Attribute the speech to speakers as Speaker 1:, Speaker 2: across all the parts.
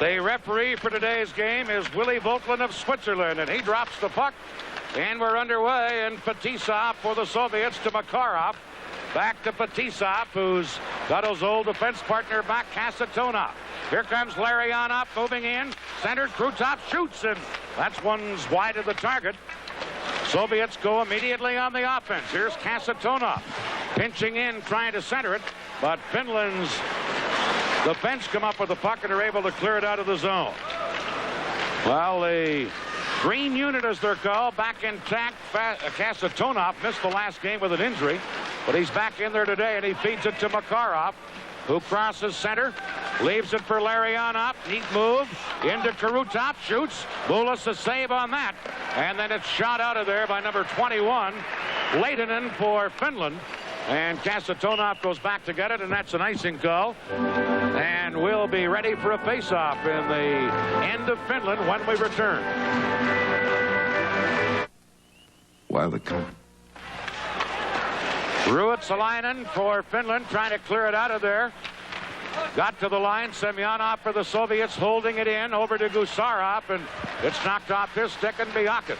Speaker 1: The referee for today's game is Willy Vogtlin of Switzerland, and he drops the puck. And we're underway, and Fetisov for the Soviets to Makarov. Back to Fetisov, who's got his old defense partner back, Kasatonov. Here comes Llarionov moving in. Centered, Krutov shoots, and that's one's wide of the target. Soviets go immediately on the offense. Here's Kasatonov pinching in, trying to center it, but Finland's defense come up with the puck and are able to clear it out of the zone. Well, the green unit, as they're called, back intact. Kasatonov missed the last game with an injury, but he's back in there today, and he feeds it to Makarov, who crosses center, leaves it for Llarionov. Neat move into Krutov, shoots. Mulis a save on that, and then it's shot out of there by number 21, Lehtonen for Finland. And Kasatonov goes back to get it, and that's an icing call. And we'll be ready for a face-off in the end of Finland when we return. Ruotsolinen for Finland, trying to clear it out of there. Got to the line. Semyonov for the Soviets, holding it in over to Gusarov, and it's knocked off his stick, and Biakin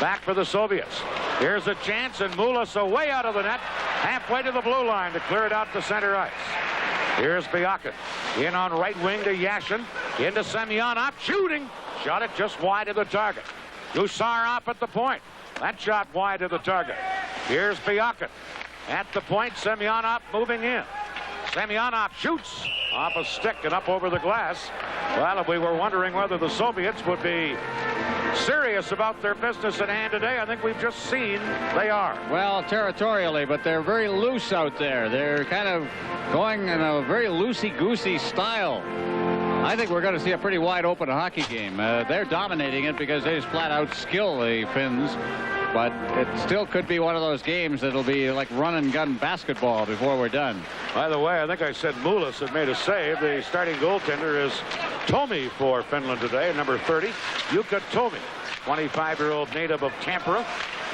Speaker 1: back for the Soviets. Here's a chance, and Mulis away out of the net, halfway to the blue line to clear it out to center ice. Here's Biakin in on right wing to Yashin, into Semyonov, shooting. Shot it just wide of the target. Gusarov at the point. That shot wide of the target. Here's Biakin at the point. Semyonov moving in. Semyonov shoots off a stick and up over the glass. Well, if we were wondering whether the Soviets would be serious about their business at hand today, I think we've just seen they are.
Speaker 2: Well, territorially, but they're very loose out there. They're kind of going in a very loosey-goosey style. I think we're going to see a pretty wide-open hockey game. They're dominating it because they just flat-out skill the Finns. But it still could be one of those games that'll be like run-and-gun basketball before we're done.
Speaker 1: By the way, I think I said Mulis had made a save. The starting goaltender is Tami for Finland today, number 30, Jukka Tami, 25-year-old native of Tampere.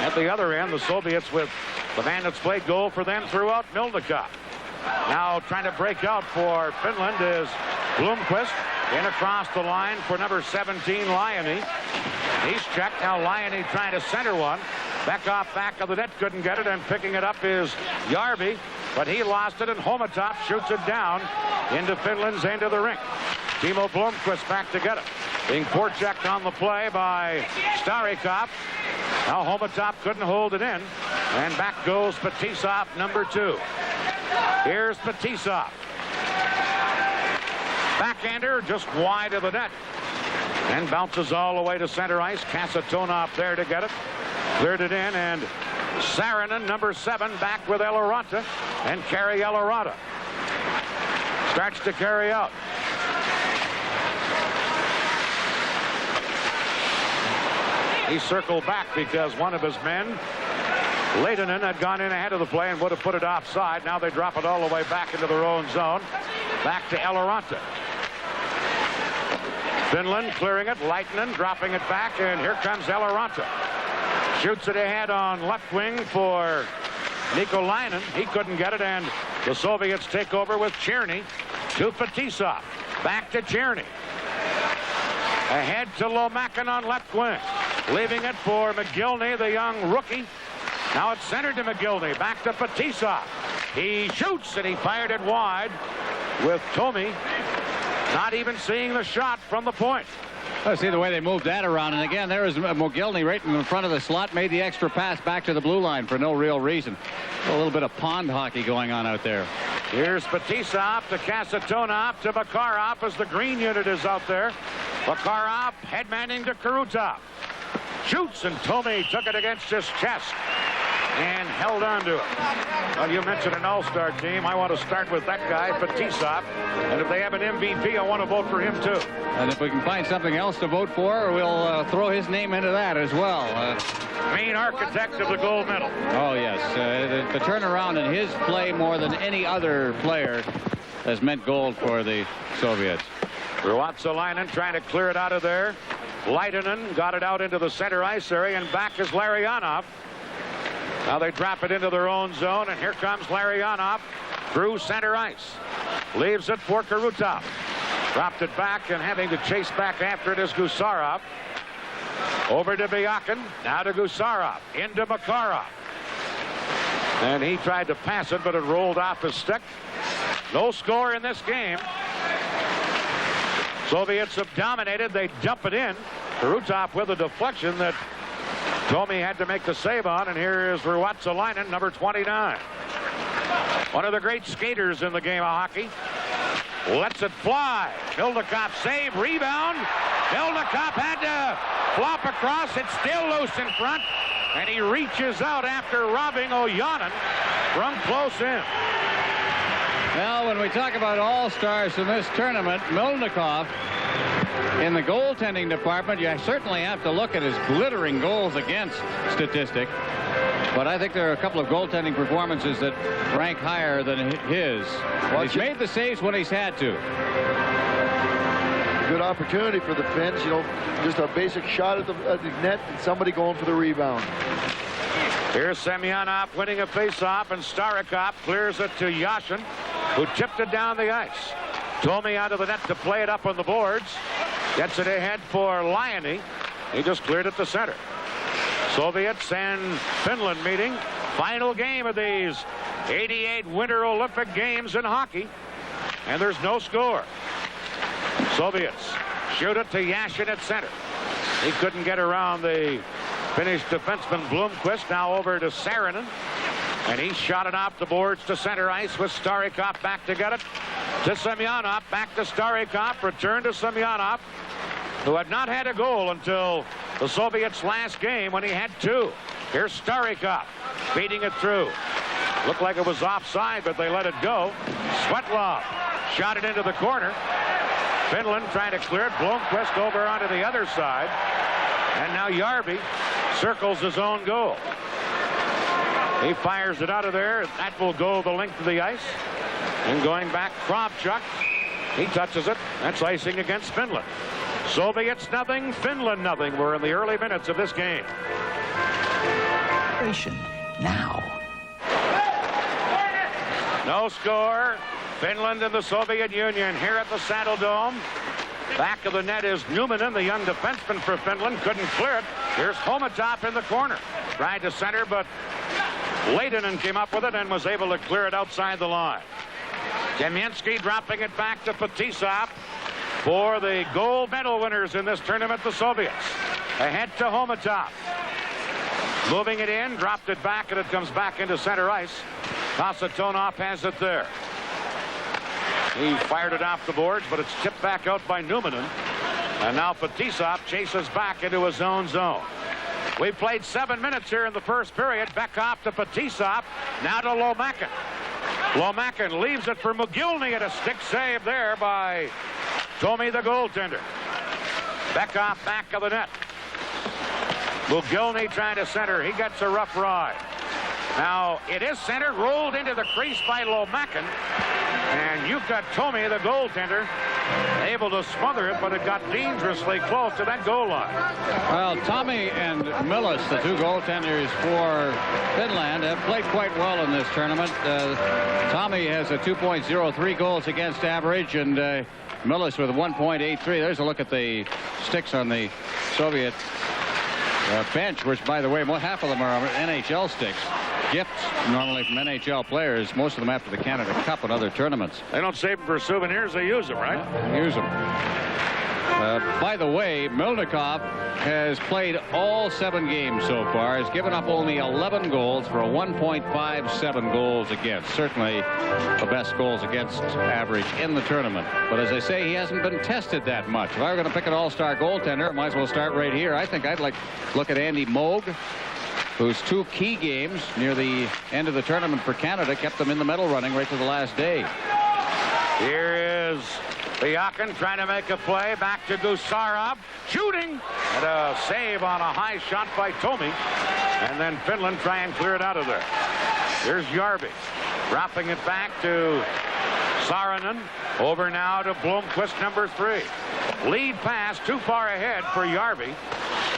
Speaker 1: At the other end, the Soviets with the man that's played goal for them throughout, Mylnikov. Now trying to break out for Finland is Blomqvist. In across the line for number 17, Lioni. He's checked. Now Lioni trying to center one. Bekhoff back of the net, couldn't get it, and picking it up is Järvi, but he lost it, and Homatop shoots it down into Finland's end of the rink. Timo Blomqvist back to get it. Being forechecked on the play by Starikov. Now Homatop couldn't hold it in, and back goes Fetисov, number 2. Here's Fetisov. Backhander just wide of the net, and bounces all the way to center ice. Kasatonov there to get it. Cleared it in, and Saarinen, number 7, back with Elorantha, and carry Elorantha. Starts to carry out. He circled back because one of his men, Lehtonen, had gone in ahead of the play and would have put it offside. Now they drop it all the way back into their own zone. Back to Elorantha. Finland clearing it. Lehtonen dropping it back, and here comes Elorantha. Shoots it ahead on left wing for Nikolainen. He couldn't get it, and the Soviets take over with Cherny to Fetisov. Back to Cherny. Ahead to Lomakin on left wing. Leaving it for McGillney, the young rookie. Now it's centered to McGillney. Back to Fetisov. He shoots, and he fired it wide with Tami not even seeing the shot from the point.
Speaker 2: I see the way they moved that around, and again, there is McGillney right in front of the slot, made the extra pass back to the blue line for no real reason. A little bit of pond hockey going on out there.
Speaker 1: Here's Fetisov to Kasatonov to Makarov as the green unit is out there. Makarov headmanning to Krutov. Shoots, and Tami took it against his chest and held on to it. Well, you mentioned an all-star team. I want to start with that guy, Fetisov. And if they have an MVP, I want to vote for him, too.
Speaker 2: And if we can find something else to vote for, we'll throw his name into that as well.
Speaker 1: Main architect of the gold medal.
Speaker 2: Oh, yes. The turnaround in his play more than any other player has meant gold for the Soviets.
Speaker 1: Ruotsolinen trying to clear it out of there. Lehtonen got it out into the center ice area, and back is Larionov. Now they drop it into their own zone, and here comes Larionov through center ice. Leaves it for Krutov. Dropped it back, and having to chase back after it is Gusarov. Over to Byakin. Now to Gusarov. Into Makarov. And he tried to pass it, but it rolled off his stick. No score in this game. Soviets have dominated. They dump it in. Krutov with a deflection that Tami had to make the save on. And here is Ruotsolinen, number 29. One of the great skaters in the game of hockey. Lets it fly. Mylnikov save, rebound. Mylnikov had to flop across. It's still loose in front. And he reaches out after robbing Ojanen from close in.
Speaker 2: Well, when we talk about all-stars in this tournament, Mylnikov, in the goaltending department, you certainly have to look at his glittering goals against statistic. But I think there are a couple of goaltending performances that rank higher than his. He's made the saves when he's had to.
Speaker 3: Good opportunity for the Finns, you know, just a basic shot at the net and somebody going for the rebound.
Speaker 1: Here's Semyonov winning a faceoff, and Starikov clears it to Yashin, who tipped it down the ice. Tami out of the net to play it up on the boards. Gets it ahead for Liony. He just cleared it to center. Soviets and Finland meeting. Final game of these 88 Winter Olympic Games in hockey. And there's no score. Soviets shoot it to Yashin at center. He couldn't get around the Finnish defenseman Blomqvist. Now over to Saarinen. And he shot it off the boards to center ice with Starikov back to get it. To Semyonov, back to Starikov, return to Semyonov, who had not had a goal until the Soviets' last game when he had two. Here's Starikov feeding it through. Looked like it was offside, but they let it go. Svetlov shot it into the corner. Finland trying to clear it. Blomqvist over onto the other side. And now Järvi circles his own goal. He fires it out of there. That will go the length of the ice. And going back, Kravchuk. He touches it. That's icing against Finland. Soviets nothing, Finland nothing. We're in the early minutes of this game.
Speaker 4: Now.
Speaker 1: No score. Finland and the Soviet Union here at the Saddledome. Back of the net is Numminen, the young defenseman for Finland. Couldn't clear it. Here's Homatop in the corner. Tried to center, but Lehtonen came up with it and was able to clear it outside the line. Demyensky dropping it back to Fetisov for the gold medal winners in this tournament, the Soviets. Ahead to Homatop. Moving it in, dropped it back, and it comes back into center ice. Kasatonov has it there. He fired it off the boards, but it's tipped back out by Numminen. And now Fetisov chases back into his own zone. We've played 7 minutes here in the first period. Bekoff to Fetisov. Now to Lomakin. Lomakin leaves it for Mogilny, at a stick save there by Tami, the goaltender. Bekoff back of the net. Mogilny trying to center. He gets a rough ride. Now it is centered, rolled into the crease by Lomakin. And you've got Tami, the goaltender, able to smother it, but it got dangerously close to that goal line.
Speaker 2: Well, Tami and Millis, the two goaltenders for Finland, have played quite well in this tournament. Tami has a 2.03 goals against average, and Millis with a 1.83. There's a look at the sticks on the Soviet bench, which, by the way, half of them are NHL sticks. Gifts normally from NHL players, most of them after the Canada Cup and other tournaments.
Speaker 1: They don't save them for souvenirs, they use them, right?
Speaker 2: Yeah, use them. By the way, Mylnikov has played all 7 games so far, has given up only 11 goals for a 1.57 goals against. Certainly the best goals against average in the tournament. But as I say, he hasn't been tested that much. If I were going to pick an all-star goaltender, I might as well start right here. I think I'd like to look at Andy Moog, whose 2 key games near the end of the tournament for Canada kept them in the medal running right to the last day.
Speaker 1: Here is Byakin trying to make a play. Back to Gusarov. Shooting. And a save on a high shot by Tami. And then Finland try and clear it out of there. Here's Järvi. Dropping it back to Saarinen. Over now to Blomqvist, number 3. Lead pass too far ahead for Järvi.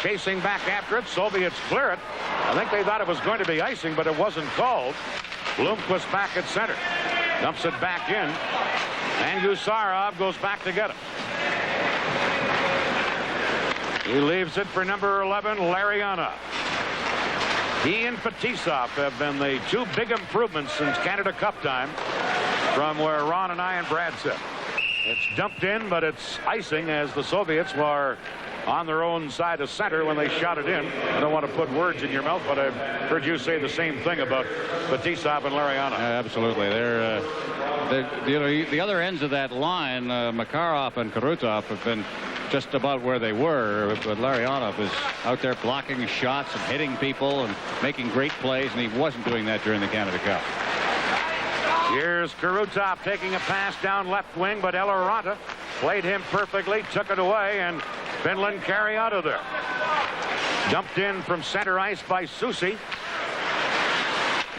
Speaker 1: Chasing back after it. Soviets clear it. I think they thought it was going to be icing, but it wasn't called. Blomqvist back at center. Dumps it back in. And Gusarov goes back to get it. He leaves it for number 11, Lariana. He and Fetisov have been the two big improvements since Canada Cup time from where Ron and I and Brad sit. It's dumped in, but it's icing as the Soviets were on their own side of center when they shot it in. I don't want to put words in your mouth, but I've heard you say the same thing about Fetisov and Lariana.
Speaker 2: Absolutely. They're you know, the other ends of that line, Makarov and Krutov have been just about where they were, but Larionov is out there blocking shots and hitting people and making great plays, and he wasn't doing that during the Canada Cup.
Speaker 1: Here's Krutov taking a pass down left wing, but Eloranta played him perfectly, took it away, and Finland carry out of there. Dumped in from center ice by Susi.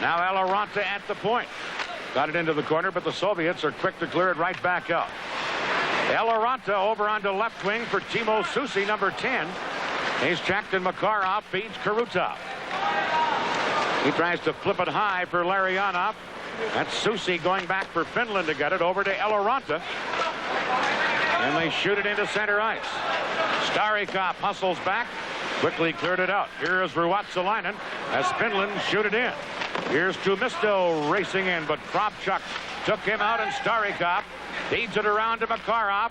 Speaker 1: Now Eloranta at the point. Got it into the corner, but the Soviets are quick to clear it right back out. Eloranta over onto left wing for Timo Susi, number 10. He's checked, and Makarov feeds Krutov. He tries to flip it high for Larionov. That's Susi going back for Finland to get it over to Eloranta. And they shoot it into center ice. Starikov hustles back, quickly cleared it out. Here is Ruotsolinen as Finland shoot it in. Here's Tumisto racing in, but Kravchuk took him out, and Starikov feeds it around to Makarov.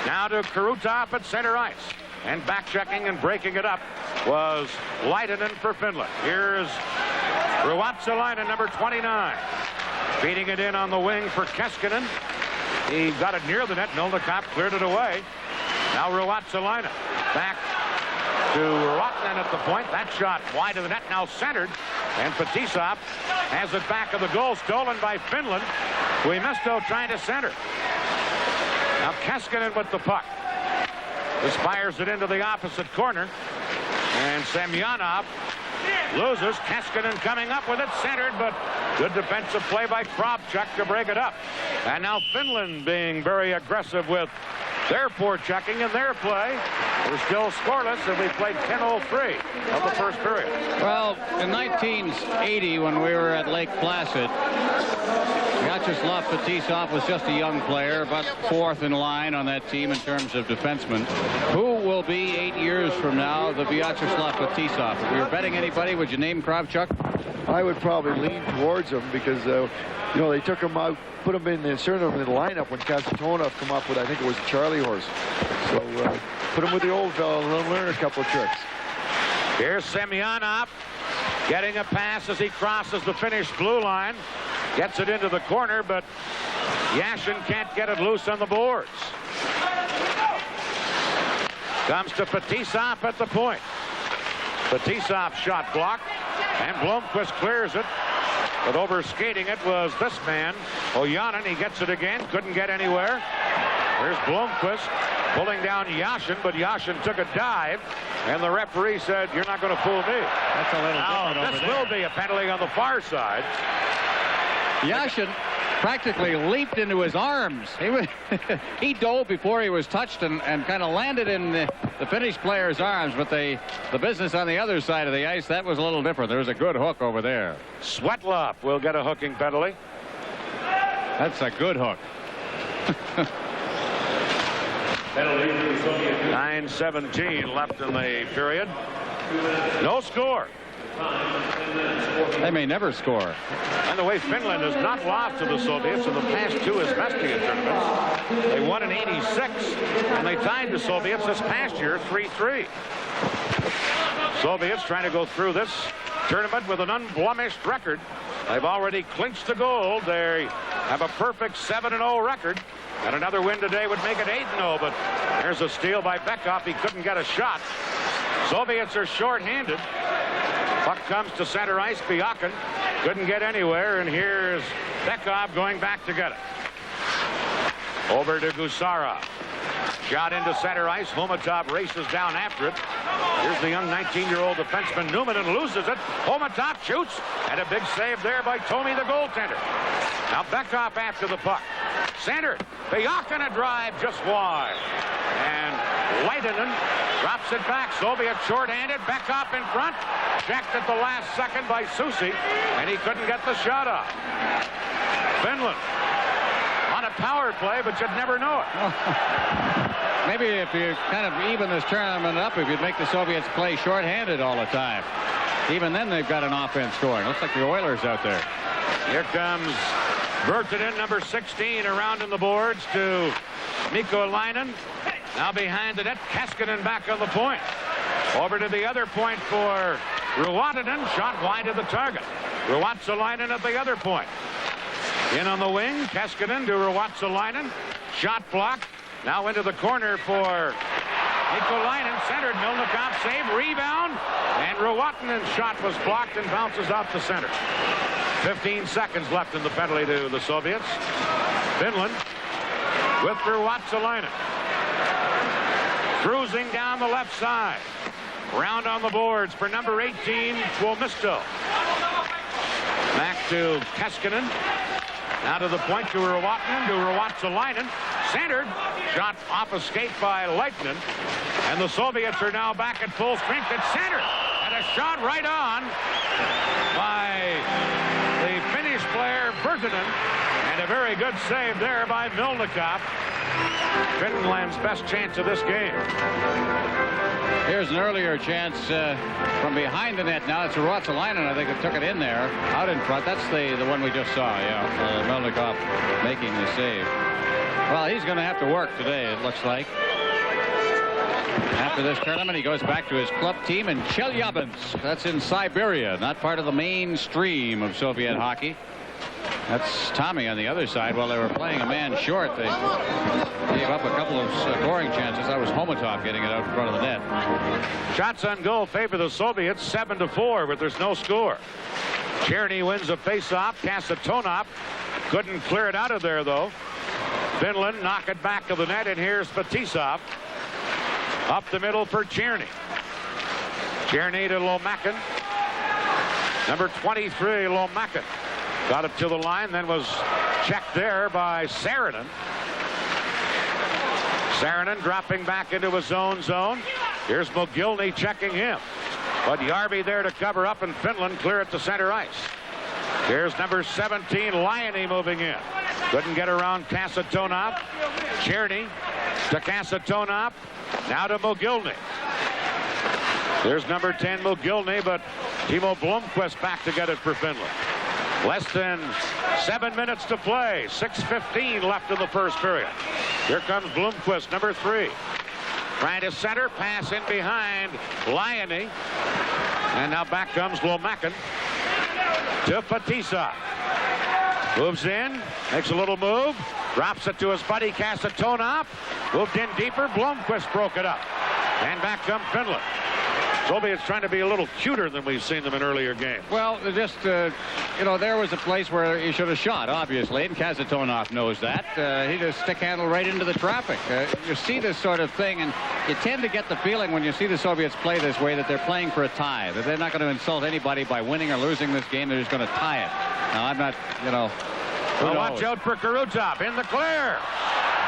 Speaker 1: Now to Krutov at center ice. And back checking and breaking it up was Lehtonen for Finland. Here's Ruotsolinen, number 29. Feeding it in on the wing for Keskinen. He got it near the net. Mylnikov cleared it away. Now Ruotsolinen back to Ruotanен at the point. That shot wide of the net, now centered. And Fetisov has it back of the goal, stolen by Finland. Tuomisto trying to center. Now Keskinen with the puck. This fires it into the opposite corner. And Semyonov loses. Keskinen coming up with it, centered, but good defensive play by Kravchuk to break it up. And now Finland being very aggressive with their forechecking and their play. We're still scoreless, and we played 10:03 of the first period.
Speaker 2: Well, in 1980, when we were at Lake Placid, Vyacheslav Fetisov was just a young player, about fourth in line on that team in terms of defensemen. Who will be 8 years from now the Vyacheslav Fetisov? If you were betting anybody, would you name Kravchuk?
Speaker 3: I would probably lean towards him because, you know, they took him out, put him in, inserted him in the lineup when Kasatonov come up with, I think it was a Charlie horse. So put him with the old fellow and let him learn a couple of tricks.
Speaker 1: Here's Semyonov getting a pass as he crosses the Finnish blue line. Gets it into the corner, but Yashin can't get it loose on the boards. Comes to Fetisov at the point. Fetisov shot blocked, and Blomqvist clears it. But over skating it was this man, Ojanen. He gets it again, couldn't get anywhere. There's Blomqvist pulling down Yashin, but Yashin took a dive, and the referee said, "You're not going to fool me."
Speaker 2: That's a little different over
Speaker 1: this
Speaker 2: there.
Speaker 1: will be a penalty on the far side.
Speaker 2: Yashin practically leaped into his arms. He dove before he was touched and kind of landed in the Finnish player's arms, but the business on the other side of the ice, that was a little different. There was a good hook over there.
Speaker 1: Svetlov will get a hooking penalty.
Speaker 2: That's a good hook.
Speaker 1: 9:17 left in the period. No score.
Speaker 2: They may never score.
Speaker 1: And the way Finland has not lost to the Soviets in the past two Izvestia tournaments. They won in '86, and they tied the Soviets this past year 3-3. Soviets trying to go through this tournament with an unblemished record. They've already clinched the gold. They have a perfect 7-0 record. And another win today would make it 8-0, but there's a steal by Bekov. He couldn't get a shot. Soviets are short-handed. Puck comes to center ice. Byakin couldn't get anywhere, and here's Bekov going back to get it. Over to Gusarov. Shot into center ice. Homatov races down after it. Here's the young 19-year-old defenseman Newman and loses it. Homatov shoots, and a big save there by Tomi, the goaltender. Now Bekov after the puck. Centered. Byakin a drive just wide. And Lehtonen drops it back. Soviet short-handed. Bekov in front. Checked at the last second by Susi, and he couldn't get the shot off. Finland on a power play, but you'd never know it.
Speaker 2: Maybe if you kind of even this tournament up, if you'd make the Soviets play shorthanded all the time. Even then, they've got an offense scoring. Looks like the Oilers out there.
Speaker 1: Here comes Viertänenen, number 16, around in the boards to Mikko Leinen. Now behind the net, Kaskinen back on the point. Over to the other point for Ruotanен. Shot wide of the target. Ruotsolainen at the other point. In on the wing, Kaskinen to Ruotsolainen. Shot blocked. Now into the corner for Mikko Leinen. Centered. Mylnikov save. Rebound. And Ruotanen's shot was blocked and bounces out to center. 15 seconds left in the penalty to the Soviets. Finland with Ruotsolainen. Cruising down the left side. Round on the boards for number 18, Tuomisto. Back to Kaskinen. Now to the point to Ruottanен, to Ruotsolainen. Centered. Shot off a skate by Lehtonen. And the Soviets are now back at full strength at center. And a shot right on by the Finnish player Viertänenen. And a very good save there by Mylnikov. Finland's best chance of this game.
Speaker 2: Here's an earlier chance from behind the net. Now it's Ruotsolainen, I think, that took it in there. Out in front. That's the one we just saw, yeah. Mylnikov making the save. Well, he's going to have to work today, it looks like. After this tournament, he goes back to his club team in Chelyabinsk. That's in Siberia, not part of the mainstream of Soviet hockey. That's Tammi on the other side. While they were playing a man short, they gave up a couple of scoring chances. That was Homatov getting it out in front of the net.
Speaker 1: Shots on goal favor the Soviets 7-4, but there's no score. Cherny wins a face-off. Kasatonov couldn't clear it out of there, though. Finland knock it back to the net, and here's Fetisov. Up the middle for Cherny. Cherny to Lomakin. Number 23, Lomakin. Got it to the line, then was checked there by Saarinen. Saarinen dropping back into his own zone. Here's Mogilny checking him. But Järvi there to cover up, and Finland clear it to center ice. Here's number 17, Laine moving in. Couldn't get around Kasatonov. Cherny to Kasatonov. Now to Mogilny. There's number 10, Mogilny, but Timo Blomqvist back to get it for Finland. Less than 7 minutes to play. 6:15 left in the first period. Here comes Blomqvist, number 3. Trying to center, pass in behind Laine. And now back comes Lomakin to Fetisa. Moves in, makes a little move, drops it to his buddy Kasatonov. Moved in deeper, Blomqvist broke it up. And back comes Finland. Soviets trying to be a little cuter than we've seen them in earlier games.
Speaker 2: Well, just, you know, there was a place where he should have shot, obviously, and Kasatonov knows that. He just stick handle right into the traffic. You see this sort of thing, and you tend to get the feeling when you see the Soviets play this way that they're playing for a tie, that they're not going to insult anybody by winning or losing this game. They're just going to tie it. Now, I'm not, you know.
Speaker 1: Well, watch out for Krutov in the clear.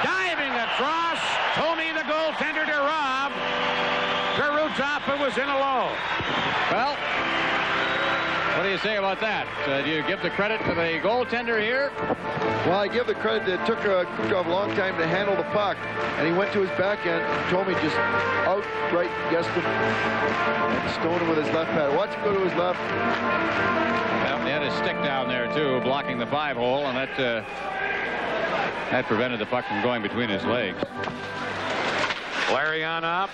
Speaker 1: Diving across. Tony, the goaltender, to Rob. Krutov, who was in alone.
Speaker 2: Well, what do you say about that? Do you give the credit to the goaltender here?
Speaker 3: Well, I give the credit. It took Krutov a long time to handle the puck, and he went to his backhand. Tommy just outright guessed him and stoned him with his left pad. Watch him go to his left.
Speaker 2: Well, he had his stick down there, too, blocking the 5-hole, and that prevented the puck from going between his legs.
Speaker 1: Larianov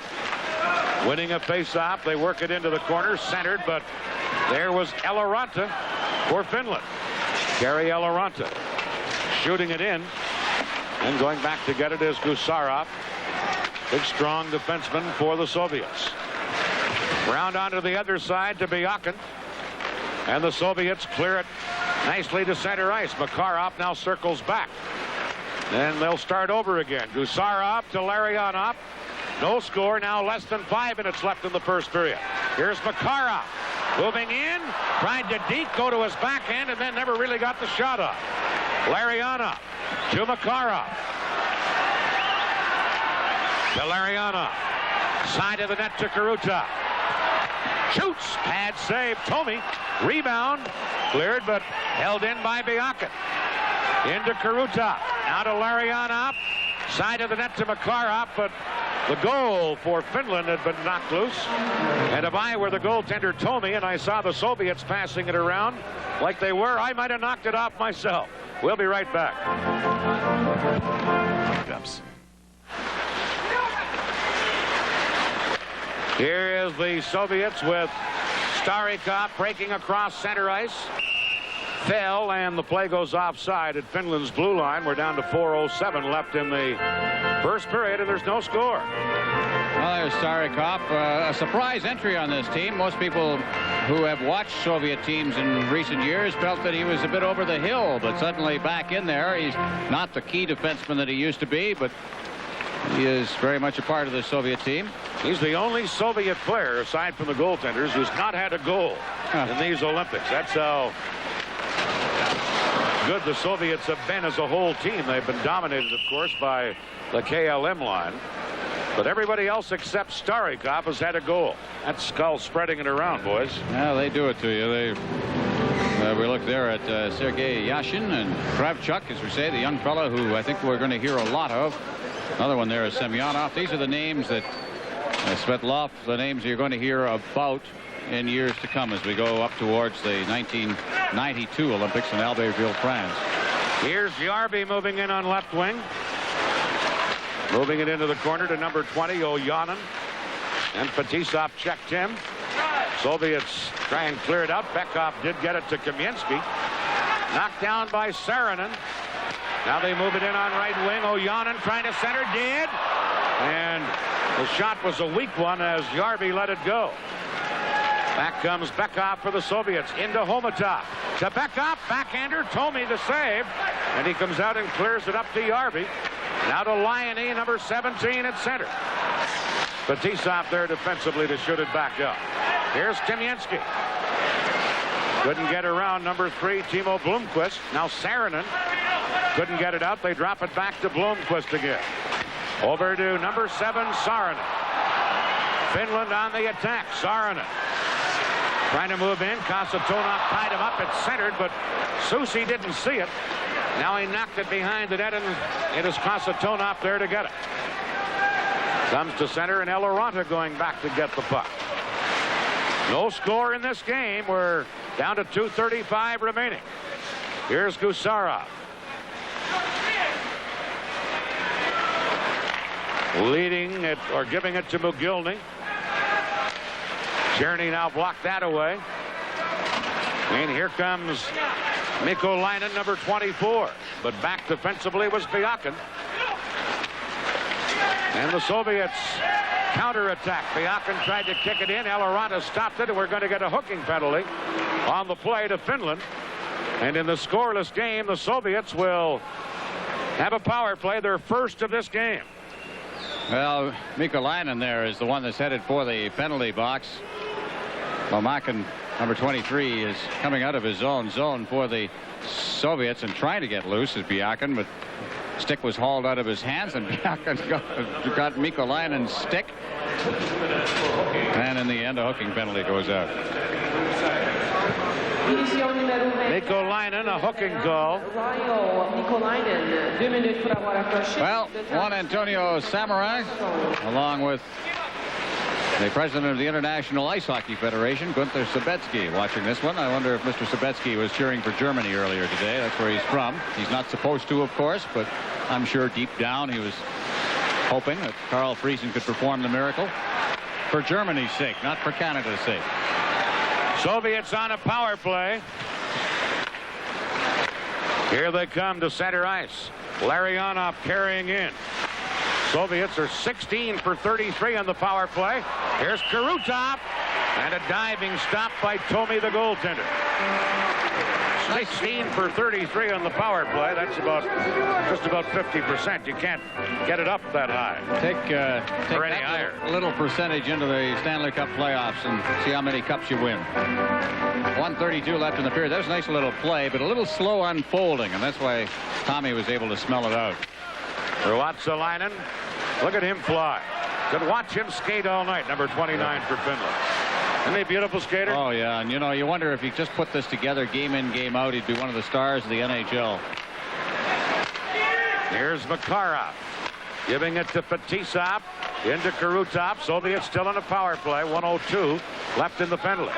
Speaker 1: winning a face-off. They work it into the corner, centered, but there was Eloranta for Finland. Gary Eloranta shooting it in, and going back to get it is Gusarov. Big, strong defenseman for the Soviets. Round onto the other side to Byakin, and the Soviets clear it nicely to center ice. Makarov now circles back, and they'll start over again. Gusarov to Larionov. No score. Now less than 5 minutes left in the first period. Here's Makarov moving in, tried to deke, go to his backhand, and then never really got the shot off. Larionov to Makarov. To Larionov. Side of the net to Krutov. Shoots. Pad save. Tommy. Rebound. Cleared, but held in by Byakin. Into Krutov. Now to Larianov. Side of the net to Makarov, but the goal for Finland had been knocked loose. And if I were the goaltender Tami and I saw the Soviets passing it around like they were, I might have knocked it off myself. We'll be right back. Here is the Soviets with Starikov breaking across center ice. Fell, and the play goes offside at Finland's blue line. We're down to 4:07 left in the first period, and there's no score.
Speaker 2: Well, there's Starikov. A surprise entry on this team. Most people who have watched Soviet teams in recent years felt that he was a bit over the hill, but suddenly back in there. He's not the key defenseman that he used to be, but he is very much a part of the Soviet team.
Speaker 1: He's the only Soviet player, aside from the goaltenders, who's not had a goal in these Olympics. That's how good the Soviets have been as a whole team. They've been dominated, of course, by the KLM line. But everybody else except Starikov has had a goal. That's called spreading it around, boys.
Speaker 2: Yeah, they do it to you. We look there at Sergei Yashin and Kravchuk, as we say, the young fellow who I think we're going to hear a lot of. Another one there is Semyonov. These are the names that Svetlov, the names you're going to hear about in years to come as we go up towards the 1992 Olympics in Albertville, France.
Speaker 1: Here's Järvi moving in on left wing. Moving it into the corner to number 20, Oljanen. And Fetisov checked him. Soviets try and clear it out. Bekov did get it to Kamiensky. Knocked down by Saarinen. Now they move it in on right wing. Oljanen trying to center. Did. And the shot was a weak one as Järvi let it go. Back comes Bekov for the Soviets. Into Homatov. To Bekov. Backhander. Tami the save. And he comes out and clears it up to Järvi. Now to Liony, number 17 at center. Fetisov there defensively to shoot it back up. Here's Kamiensky. Couldn't get around number 3, Timo Blomqvist. Now Saarinen. Couldn't get it out. They drop it back to Blomqvist again. Over to number 7, Saarinen. Finland on the attack. Saarinen. Trying to move in. Kasatonov tied him up. It's centered, but Susi didn't see it. Now he knocked it behind the net, and it is Kasatonov there to get it. Comes to center, and Eloranta going back to get the puck. No score in this game. We're down to 2:35 remaining. Here's Gusarov. Leading it, or giving it to Mogilny. Tierney now blocked that away. And here comes Mikolainen, number 24. But back defensively was Biakin. And the Soviets counterattack. Biakin tried to kick it in. Eloranta stopped it, and we're going to get a hooking penalty on the play to Finland. And in the scoreless game, the Soviets will have a power play, their first of this game.
Speaker 2: Well, Mikolainen there is the one that's headed for the penalty box. Lomakin, number 23, is coming out of his own zone for the Soviets and trying to get loose as Biakin, but stick was hauled out of his hands, and Biakin got Mikolainen's stick. And in the end, a hooking penalty goes out.
Speaker 1: Mikolainen, a hooking call.
Speaker 2: Well, Juan Antonio Samarai, along with the president of the International Ice Hockey Federation, Gunther Sabetsky, watching this one. I wonder if Mr. Sabetsky was cheering for Germany earlier today. That's where he's from. He's not supposed to, of course, but I'm sure deep down he was hoping that Carl Friesen could perform the miracle for Germany's sake, not for Canada's sake.
Speaker 1: Soviets on a power play. Here they come to center ice. Larionov carrying in. Soviets are 16 for 33 on the power play. Here's Krutov, and a diving stop by Tami, the goaltender. 16 for 33 on the power play. That's just about 50%. You can't get it up that high.
Speaker 2: Take that little percentage into the Stanley Cup playoffs and see how many cups you win. 1:32 left in the period. That was a nice little play, but a little slow unfolding, and that's why Tami was able to smell it out.
Speaker 1: Ruotsolainen, look at him fly. Could watch him skate all night, number 29 for Finland. Isn't he a beautiful skater?
Speaker 2: Oh, yeah, and you wonder if he just put this together game in, game out, he'd be one of the stars of the NHL.
Speaker 1: Here's Makarov giving it to Fetisov, into Krutov. Soviets still on a power play. 1:02 left in the penalty.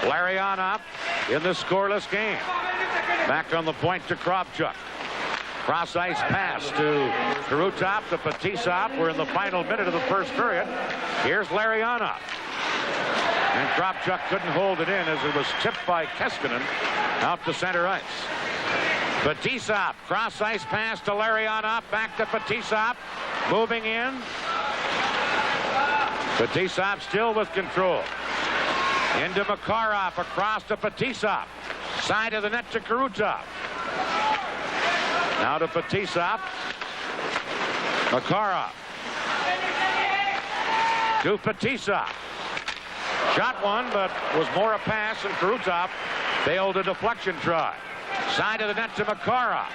Speaker 1: Llarionov in the scoreless game. Back on the point to Kravchuk. Cross ice pass to Krutov to Fetisov. We're in the final minute of the first period. Here's Llarionov. And Kravchuk couldn't hold it in as it was tipped by Keskinen out to center ice. Fetisov, cross ice pass to Llarionov, back to Fetisov, moving in. Fetisov still with control. Into Makarov, across to Fetisov. Side of the net to Krutov. Now to Fetisov. Makarov. To Fetisov. Shot one, but was more a pass, and Krutov failed a deflection try. Side of the net to Makarov.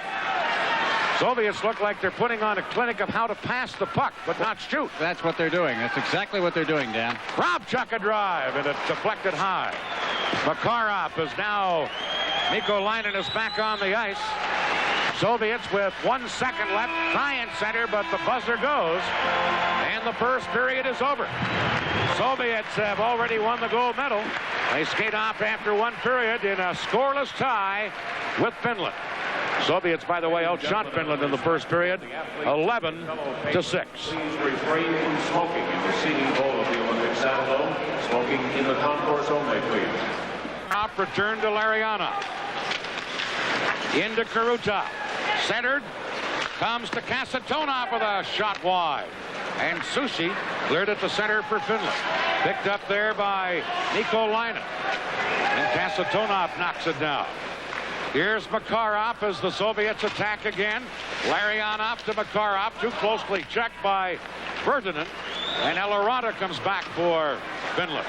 Speaker 1: Soviets look like they're putting on a clinic of how to pass the puck, but not shoot.
Speaker 2: That's what they're doing. That's exactly what they're doing, Dan.
Speaker 1: Kravchuk a drive, and it's deflected high. Makarov is now, Mikolainen is back on the ice. Soviets with 1 second left, try and center, but the buzzer goes, and the first period is over. Soviets have already won the gold medal. They skate off after 1 period in a scoreless tie with Finland. Soviets, by the way, outshot Finland in the first period, 11-6.
Speaker 4: Please refrain from smoking in the seating bowl of the Olympic Saddledome. Smoking in the concourse only, please.
Speaker 1: Off return to Llarionov. Into Krutov. Centered. Comes to Kasatonov with a shot wide. And Sushi cleared at the center for Finland. Picked up there by Mikolainen. And Kasatonov knocks it down. Here's Makarov as the Soviets attack again. Llarionov to Makarov. Too closely checked by Viertanen. And Eloranta comes back for Finland.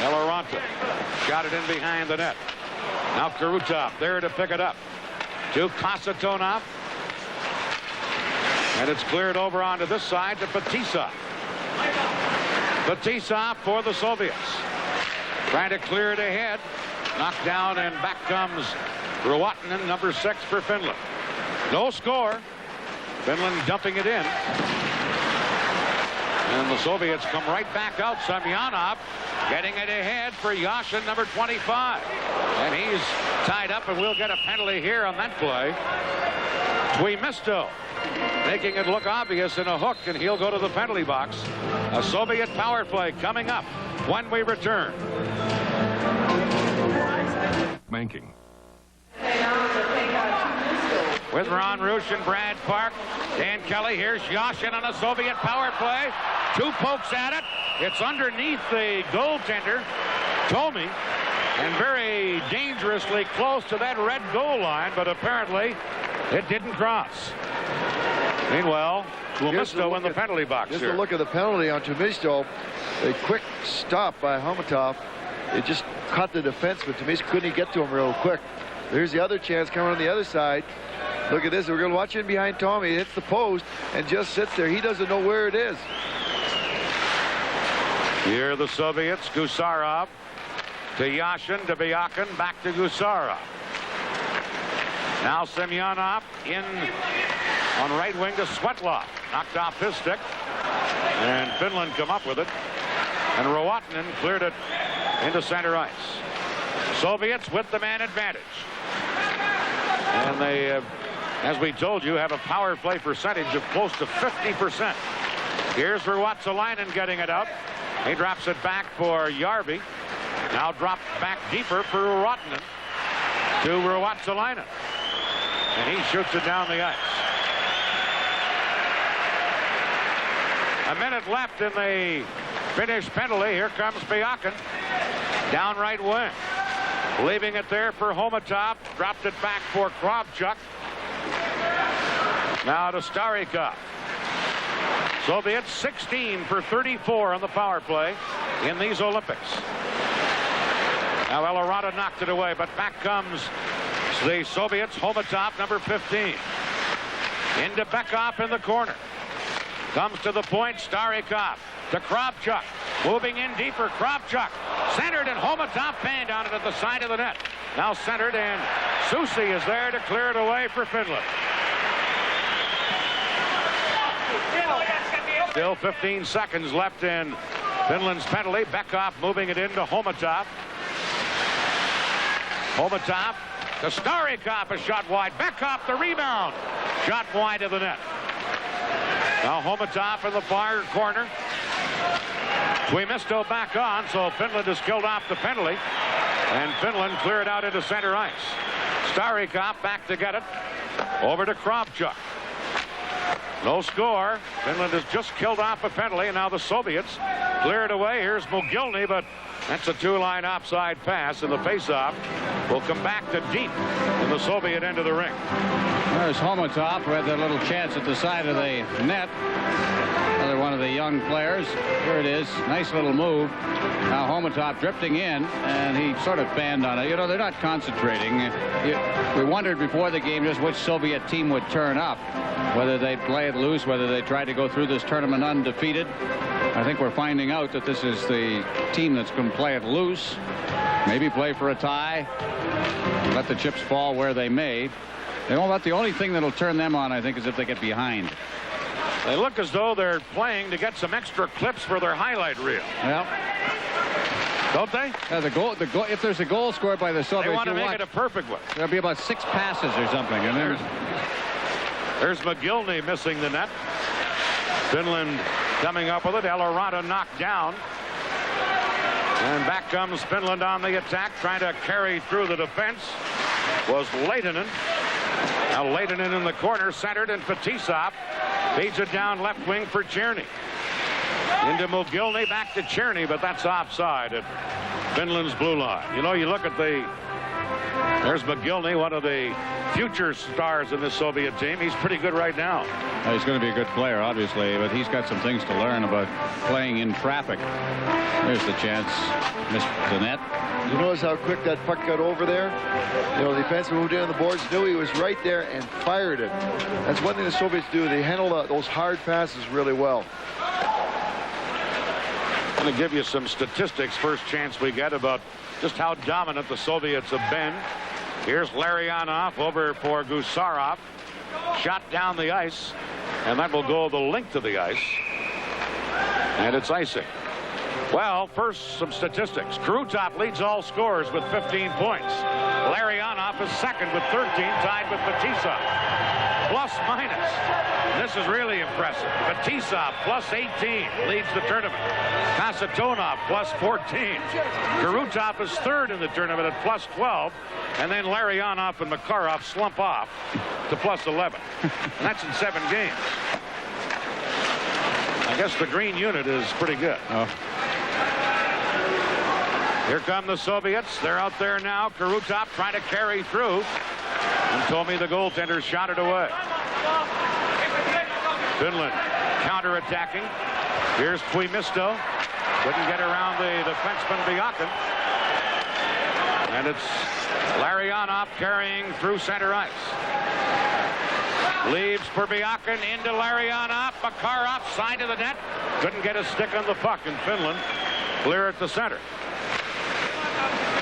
Speaker 1: Eloranta got it in behind the net. Now Krutov there to pick it up. To Kasatonov. And it's cleared over onto this side to Fetisov. Fetisov for the Soviets. Trying to clear it ahead. Knocked down, and back comes Ruotanен, number 6 for Finland. No score. Finland dumping it in. And the Soviets come right back out. Semyonov getting it ahead for Yashin, number 25. And he's tied up, and we'll get a penalty here on that play. Tuimisto making it look obvious in a hook, and he'll go to the penalty box. A Soviet power play coming up when we return.
Speaker 4: Banking.
Speaker 1: With Ron Roosh and Brad Park, Dan Kelly, here's Yashin on a Soviet power play. 2 pokes at it. It's underneath the goaltender, Tami, and very dangerously close to that red goal line, but apparently it didn't cross. Meanwhile, Tuimisto in the penalty box
Speaker 3: Just
Speaker 1: here.
Speaker 3: a look at the penalty on Tuimisto. A quick stop by Homatov. It just caught the defense, but Tuimisto couldn't get to him real quick. Here's the other chance coming on the other side. Look at this. We're going to watch in behind Tami. He hits the post and just sits there. He doesn't know where it is.
Speaker 1: Here the Soviets. Gusarov to Yashin, to Byakin, back to Gusarov. Now Semyonov in on right wing to Svetlov. Knocked off his stick. And Finland come up with it. And Ruotanен cleared it into center ice. Soviets with the man advantage. And they, as we told you, have a power play percentage of close to 50%. Here's Ruotsolinen getting it out. He drops it back for Järvi. Now dropped back deeper for Ruotinen to Ruotsolinen. And he shoots it down the ice. A minute left in the Finnish penalty. Here comes Byakin. Down right wing. Leaving it there for Homatov. Dropped it back for Kravchuk. Now to Starikov. Soviets 16 for 34 on the power play in these Olympics. Now Eloranta knocked it away, but back comes the Soviets. Homatov, number 15. Into Bekov in the corner. Comes to the point, Starikov to Kravchuk. Moving in deeper, Kravchuk. Centered, and Homatov panned on it at the side of the net. Now centered, and Susi is there to clear it away for Finland. Still 15 seconds left in Finland's penalty. Bekoff moving it into Homatov. Homatov to Starikov, a shot wide. Bekoff the rebound. Shot wide of the net. Now Homatov in the far corner. Tuomisto back on, so Finland has killed off the penalty. And Finland clear it out into center ice. Starikov back to get it. Over to Kravchuk. No score. Finland has just killed off a penalty, and now the Soviets clear it away. Here's Mogilny, but that's a two-line offside pass, and the face-off will come back to deep in the Soviet end of the ring.
Speaker 2: There's Homatov, who had that little chance at the side of the net. Another one of the young players. Here it is. Nice little move. Now Homatov drifting in, and he sort of banned on it. You know, they're not concentrating. We wondered before the game just which Soviet team would turn up, whether they'd play it loose, whether they tried to go through this tournament undefeated. I think we're finding out that this is the team that's going to play it loose, maybe play for a tie, let the chips fall where they may. They won't let the only thing that'll turn them on, I think, is if they get behind.
Speaker 1: They look as though they're playing to get some extra clips for their highlight reel.
Speaker 2: Well,
Speaker 1: don't they?
Speaker 2: Yeah, the goal. If there's a goal scored by the Soviets,
Speaker 1: they want to make it a perfect one.
Speaker 2: There'll be about 6 passes or something. And
Speaker 1: there's Mogilny missing the net. Finland coming up with it. Eloranta knocked down. And back comes Finland on the attack, trying to carry through the defense. Was Lehtonen. Now Lehtonen in the corner, centered, and Fetisov feeds it down left wing for Czerny. Into Mogilny, back to Czerny, but that's offside at Finland's blue line. You know, you look at there's Mogilny, one of the future stars in this Soviet team. He's pretty good right now.
Speaker 2: Well, he's going to be a good player, obviously, but he's got some things to learn about playing in traffic. There's the chance. Missed the net.
Speaker 3: You notice how quick that puck got over there? You know, the defenseman moved in on the boards, knew he was right there, and fired it. That's one thing the Soviets do. They handle those hard passes really well.
Speaker 1: I'm going to give you some statistics, first chance we get, about just how dominant the Soviets have been. Here's Larionov over for Gusarov. Shot down the ice, and that will go the length of the ice. And it's icing. Well, first, some statistics. Krutov leads all scorers with 15 points. Larionov is second with 13, tied with Fetisov. Plus minus. This is really impressive. Fetisov plus 18 leads the tournament. Kasatonov plus 14. Krutov is third in the tournament at plus 12. And then Larionov and Makarov slump off to plus 11. And that's in 7 games. I guess the green unit is pretty good.
Speaker 2: Oh.
Speaker 1: Here come the Soviets. They're out there now. Krutov trying to carry through. And Tami, the goaltender, shot it away. Finland counter-attacking. Here's Tuomisto. Couldn't get around the defenseman Biakin. And it's Larionov carrying through center ice. Leaves for Biakin into Larionov. Makarov side of the net. Couldn't get a stick on the puck in Finland. Clear at the center.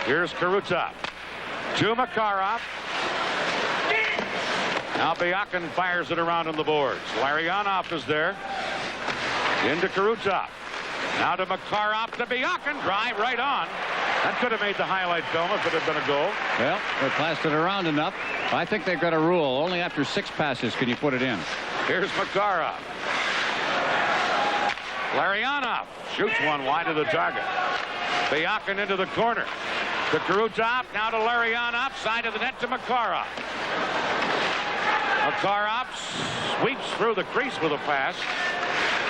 Speaker 1: Here's Krutov. To Makarov. Now Biakin fires it around on the boards. Larionov is there. Into Krutov. Now to Makarov to Biakin. Drive right on. That could have made the highlight film if it had been a goal.
Speaker 2: Well, they passed it around enough. I think they've got a rule. Only after 6 passes can you put it in.
Speaker 1: Here's Makarov. Larionov shoots one wide of the target. Biakin into the corner. To Krutov. Now to Larionov. Side of the net to Makarov. Makarov sweeps through the crease with a pass.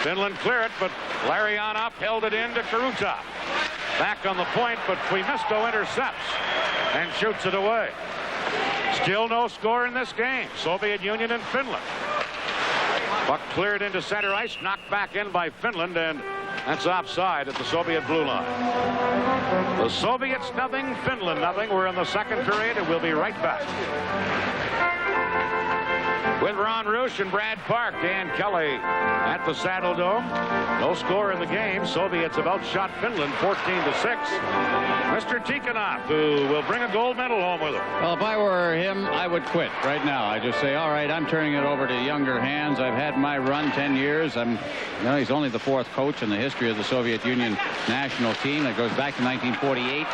Speaker 1: Finland clear it, but Larionov held it in to Krutov. Back on the point, but Tuomisto intercepts and shoots it away. Still no score in this game. Soviet Union and Finland. Puck cleared into center ice, knocked back in by Finland, and that's offside at the Soviet blue line. The Soviets nothing, Finland nothing. We're in the second period, and we'll be right back. with Ron Roosh and Brad Park. Dan Kelly at the Saddledome. No score in the game. Soviets have outshot Finland 14-6. Mr. Tikhonov, who will bring a gold medal home with him.
Speaker 2: Well, if I were him, I would quit right now. I just say, all right, I'm turning it over to younger hands. I've had my run 10 years. He's only the 4th coach in the history of the Soviet Union national team. That goes back to 1948.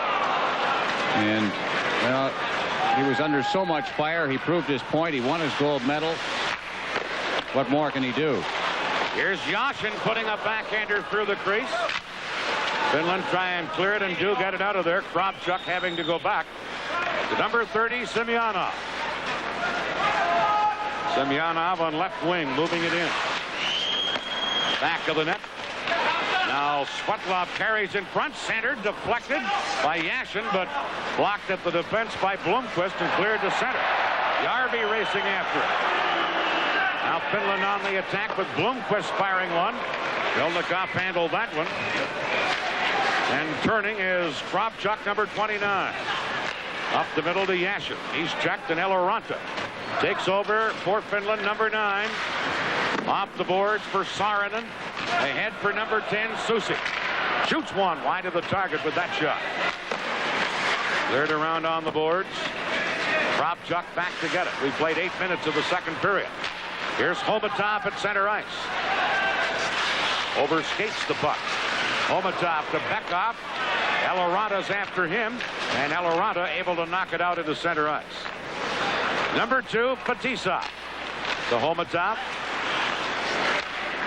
Speaker 2: And, well, he was under so much fire. He proved his point. He won his gold medal. What more can he do?
Speaker 1: Here's Yashin putting a backhander through the crease. Finland try and clear it and do get it out of there. Kravchuk having to go back to number 30, Semyonov. Semyonov on left wing, moving it in. Back of the net. Now Svetlov carries in front, centered, deflected by Yashin, but blocked at the defense by Blomqvist and cleared to center. Järvi racing after it. Now Finland on the attack with Blomqvist firing one. Mylnikov handled that one. And turning is Kravchuk, number 29. Up the middle to Yashin. He's checked, and Eloranta takes over for Finland, number 9. Off the boards for Saarinen. Ahead for number 10, Susi. Shoots one wide of the target with that shot. Cleared around on the boards. Kravchuk back to get it. We played 8 minutes of the second period. Here's Homatov at center ice. Overskates the puck. Homatov to Bekov. Eloranta's after him, and Eloranta able to knock it out into center ice. Number 2, Fetisov. To Homatov.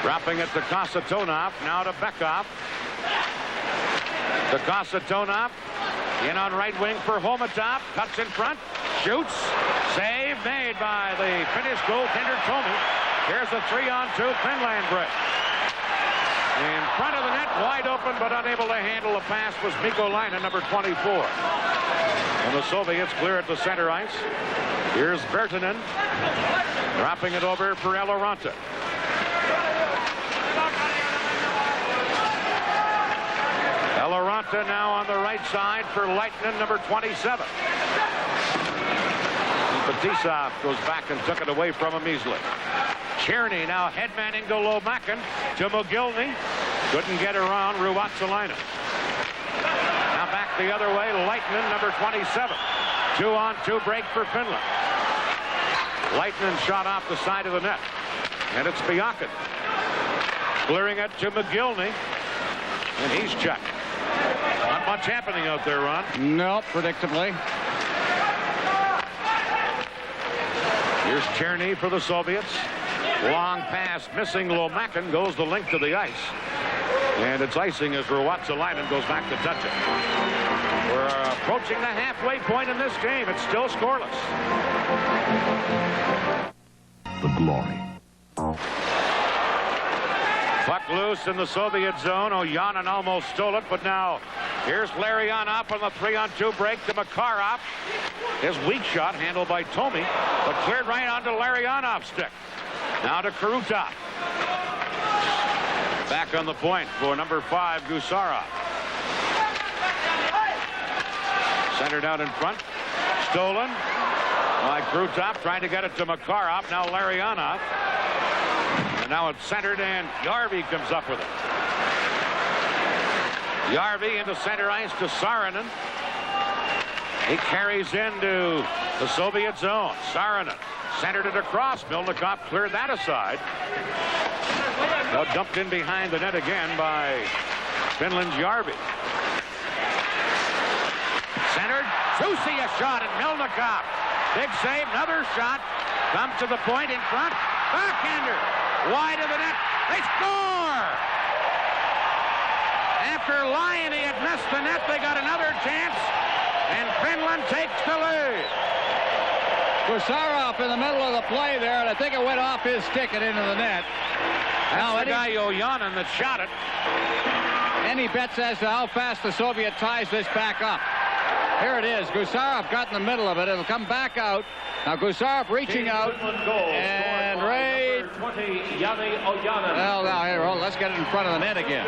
Speaker 1: Dropping it to Kasatonov. Now to Bekov. To Kasatonov. In on right wing for Homatov. Cuts in front. Shoots. Save made by the Finnish goaltender Tami. Here's a 3-on-2 Finland break. In front of the net, wide open, but unable to handle the pass was Mikolainen, number 24. And the Soviets clear it to center ice. Here's Viertanen, dropping it over for Eloranta. Eloranta now on the right side for Lehtinen, number 27. And Fetisov goes back and took it away from him easily. Kearney now headmanning to Lomakin, to Mogilny. Couldn't get around Ruotsolinen. Now back the other way, Lehtinen, number 27. 2-on-2 break for Finland. Lehtinen shot off the side of the net. And it's Biakin. Clearing it to Mogilny. And he's checked. Not much happening out there, Ron.
Speaker 2: No, predictably.
Speaker 1: Here's Kearney for the Soviets. Long pass missing. Lomakin goes the length of the ice. And it's icing as Ruotsolinen goes back to touch it. We're approaching the halfway point in this game. It's still scoreless.
Speaker 5: The glory.
Speaker 1: Puck loose in the Soviet zone. Ojanen almost stole it, but now here's Larionov on the 3-on-2 break to Makarov. His weak shot handled by Tami, but cleared right onto Larionov's stick. Now to Krutov. Back on the point for number 5, Gusarov. Centered out in front. Stolen by Krutov, trying to get it to Makarov. Now Larionov. And now it's centered, and Järvi comes up with it. Järvi into center ice to Saarinen. He carries into the Soviet zone. Saarinen centered it across. Mylnikov cleared that aside. Now dumped in behind the net again by Finland's Järvi. Centered. Susi a shot, and Mylnikov. Big save, another shot. Comes to the point in front. Backhander. Wide of the net. They score! After Lion had missed the net, they got another chance, and Finland takes the lead.
Speaker 2: Gusarov in the middle of the play there, and I think it went off his stick and into the net.
Speaker 1: That's the guy Ojanen that shot it.
Speaker 2: Any bets as to how fast the Soviet ties this back up? Here it is. Gusarov got in the middle of it. It'll come back out. Now Gusarov reaching out, and right Well, now here, let's get it in front of the net again.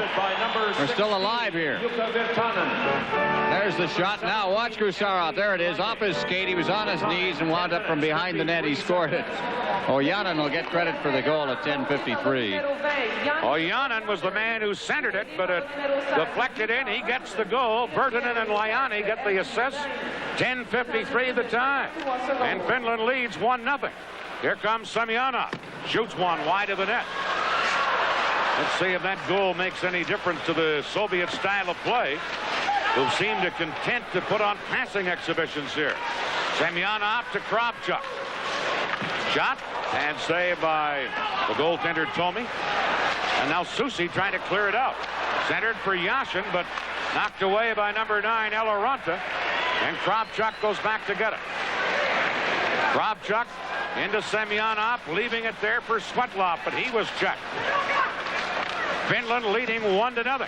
Speaker 2: We're still alive here. There's the shot. Now watch Gusarov. There it is, off his skate. He was on his knees and wound up from behind the net. He scored it. Ojanen will get credit for the goal at 10:53.
Speaker 1: Ojanen was the man who centered it, but it deflected in. He gets the goal. Vиртанен and Liani get the assist. 10:53 the time. And Finland leads 1-0. Here comes Semyonov. Shoots one wide of the net. Let's see if that goal makes any difference to the Soviet style of play, who seem to content to put on passing exhibitions here. Semyonov to Kravchuk. Shot and saved by the goaltender Tami. And now Susi trying to clear it out. Centered for Yashin, but knocked away by number 9, Eloranta. And Kravchuk goes back to get it. Kravchuk into Semyonov, leaving it there for Svetlov, but he was checked. Finland leading 1-0.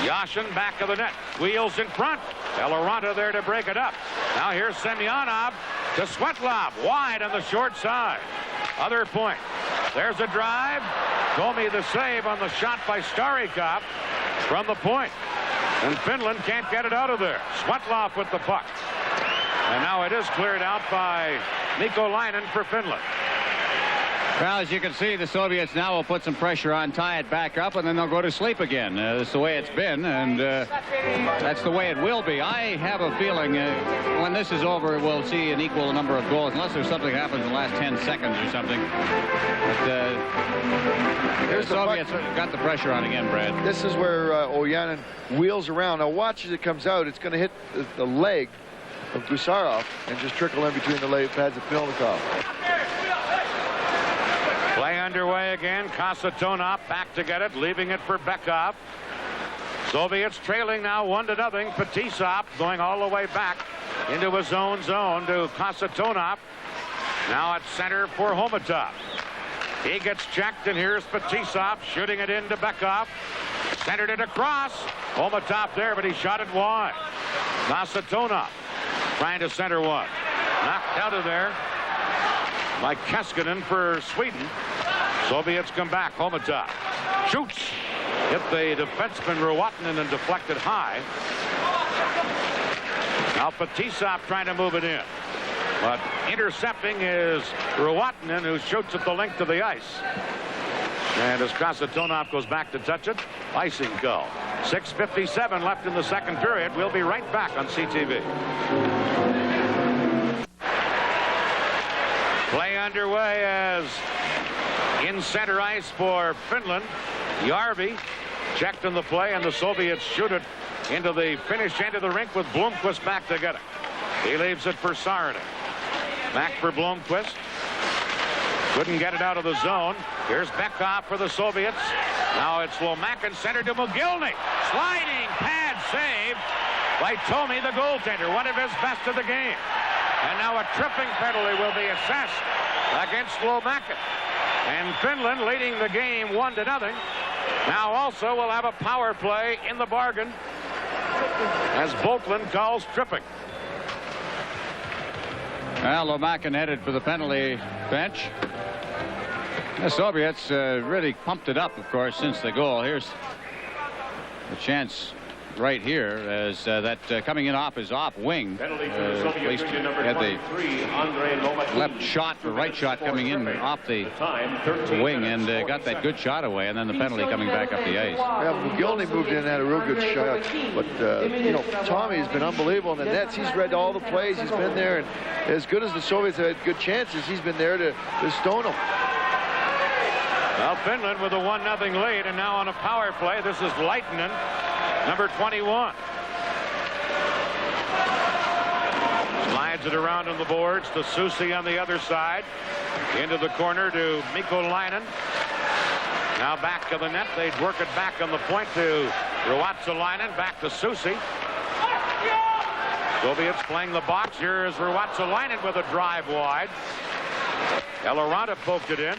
Speaker 1: Yashin back of the net. Wheels in front. Elorantha there to break it up. Now here's Semyonov to Svetlov. Wide on the short side. Other point. There's a drive. Tami the save on the shot by Starikov from the point. And Finland can't get it out of there. Svetlov with the puck. And now it is cleared out by Mikolainen for Finland.
Speaker 2: Well, as you can see, the Soviets now will put some pressure on, tie it back up, and then they'll go to sleep again. That's the way it's been, and that's the way it will be. I have a feeling when this is over, we'll see an equal number of goals, unless there's something happens in the last 10 seconds or something. But the Soviets got the pressure on again, Brad.
Speaker 3: This is where Ojanen wheels around. Now watch as it comes out. It's going to hit the leg of Gusarov and just trickle in between the leg pads of Mylnikov.
Speaker 1: Play underway again. Kasatonov back to get it, leaving it for Bekov. Soviets trailing now 1-0. Fetisov going all the way back into his own zone to Kasatonov. Now at center for Homatov. He gets checked, and here's Fetisov shooting it into Bekov. Centered it across. Homatov there, but he shot it wide. Kasatonov trying to center one. Knocked out of there by Keskinen for Sweden. Soviets come back. Homatov shoots. Hit the defenseman Ruotanен and deflected high. Now Fetisov trying to move it in. But intercepting is Ruotanен, who shoots at the length of the ice. And as Kasatonov goes back to touch it, icing call. 6:57 left in the second period. We'll be right back on CTV. Play underway as in center ice for Finland. Järvi checked in the play, and the Soviets shoot it into the finish end of the rink with Blomqvist back to get it. He leaves it for Saarinen. Back for Blomqvist. Couldn't get it out of the zone. Here's Bekov for the Soviets. Now it's Lomakin centered to Mogilny. Sliding pad save by Tami, the goaltender. One of his best of the game. And now a tripping penalty will be assessed against Lomakin. And Finland leading the game 1-0. Now also will have a power play in the bargain as Vogtlin calls tripping.
Speaker 2: Well, Lomakin headed for the penalty bench. The Soviets really pumped it up, of course, since the goal. Here's the chance right here as that coming in off his off wing. At least had the left shot or right shot coming in off the wing and got that good shot away, and then the penalty coming back up the ice.
Speaker 3: Yeah, Mogilny moved in and had a real good shot. But, you know, Tami has been unbelievable in the nets. He's read all the plays. He's been there. And as good as the Soviets have had good chances, he's been there to stone them.
Speaker 1: Well, Finland with a 1-0 lead, and now on a power play, this is Lehtonen, number 21. Slides it around on the boards to Susi on the other side. Into the corner to Mikolainen. Now back to the net. They'd work it back on the point to Ruotsolinen. Back to Susi. Soviets playing the box. Here is Ruotsolinen with a drive wide. Elorantha poked it in.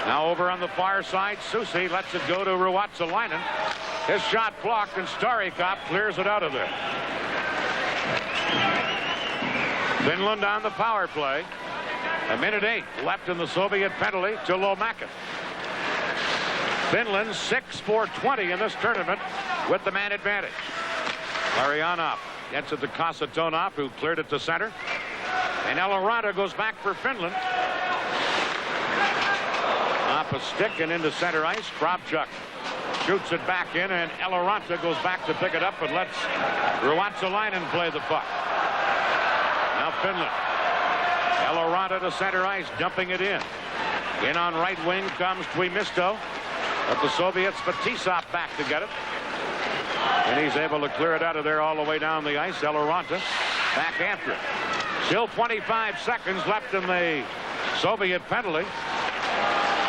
Speaker 1: Now over on the far side, Susi lets it go to Ruotsolinen. His shot blocked, and Starikov clears it out of there. Finland on the power play. 1:08 left in the Soviet penalty to Lomakin. Finland 6-4-20 in this tournament with the man advantage. Larianov gets it to Kasatonov, who cleared it to center. And Eloranta goes back for Finland. Off a stick and into center ice. Kravchuk shoots it back in, and Eloranta goes back to pick it up and lets Ruotsolinen play the puck. Now Finland. Eloranta to center ice, dumping it in. In on right wing comes Tuomisto. But the Soviets, Fetisov back to get it. And he's able to clear it out of there all the way down the ice. Eloranta back after it. Still 25 seconds left in the Soviet penalty.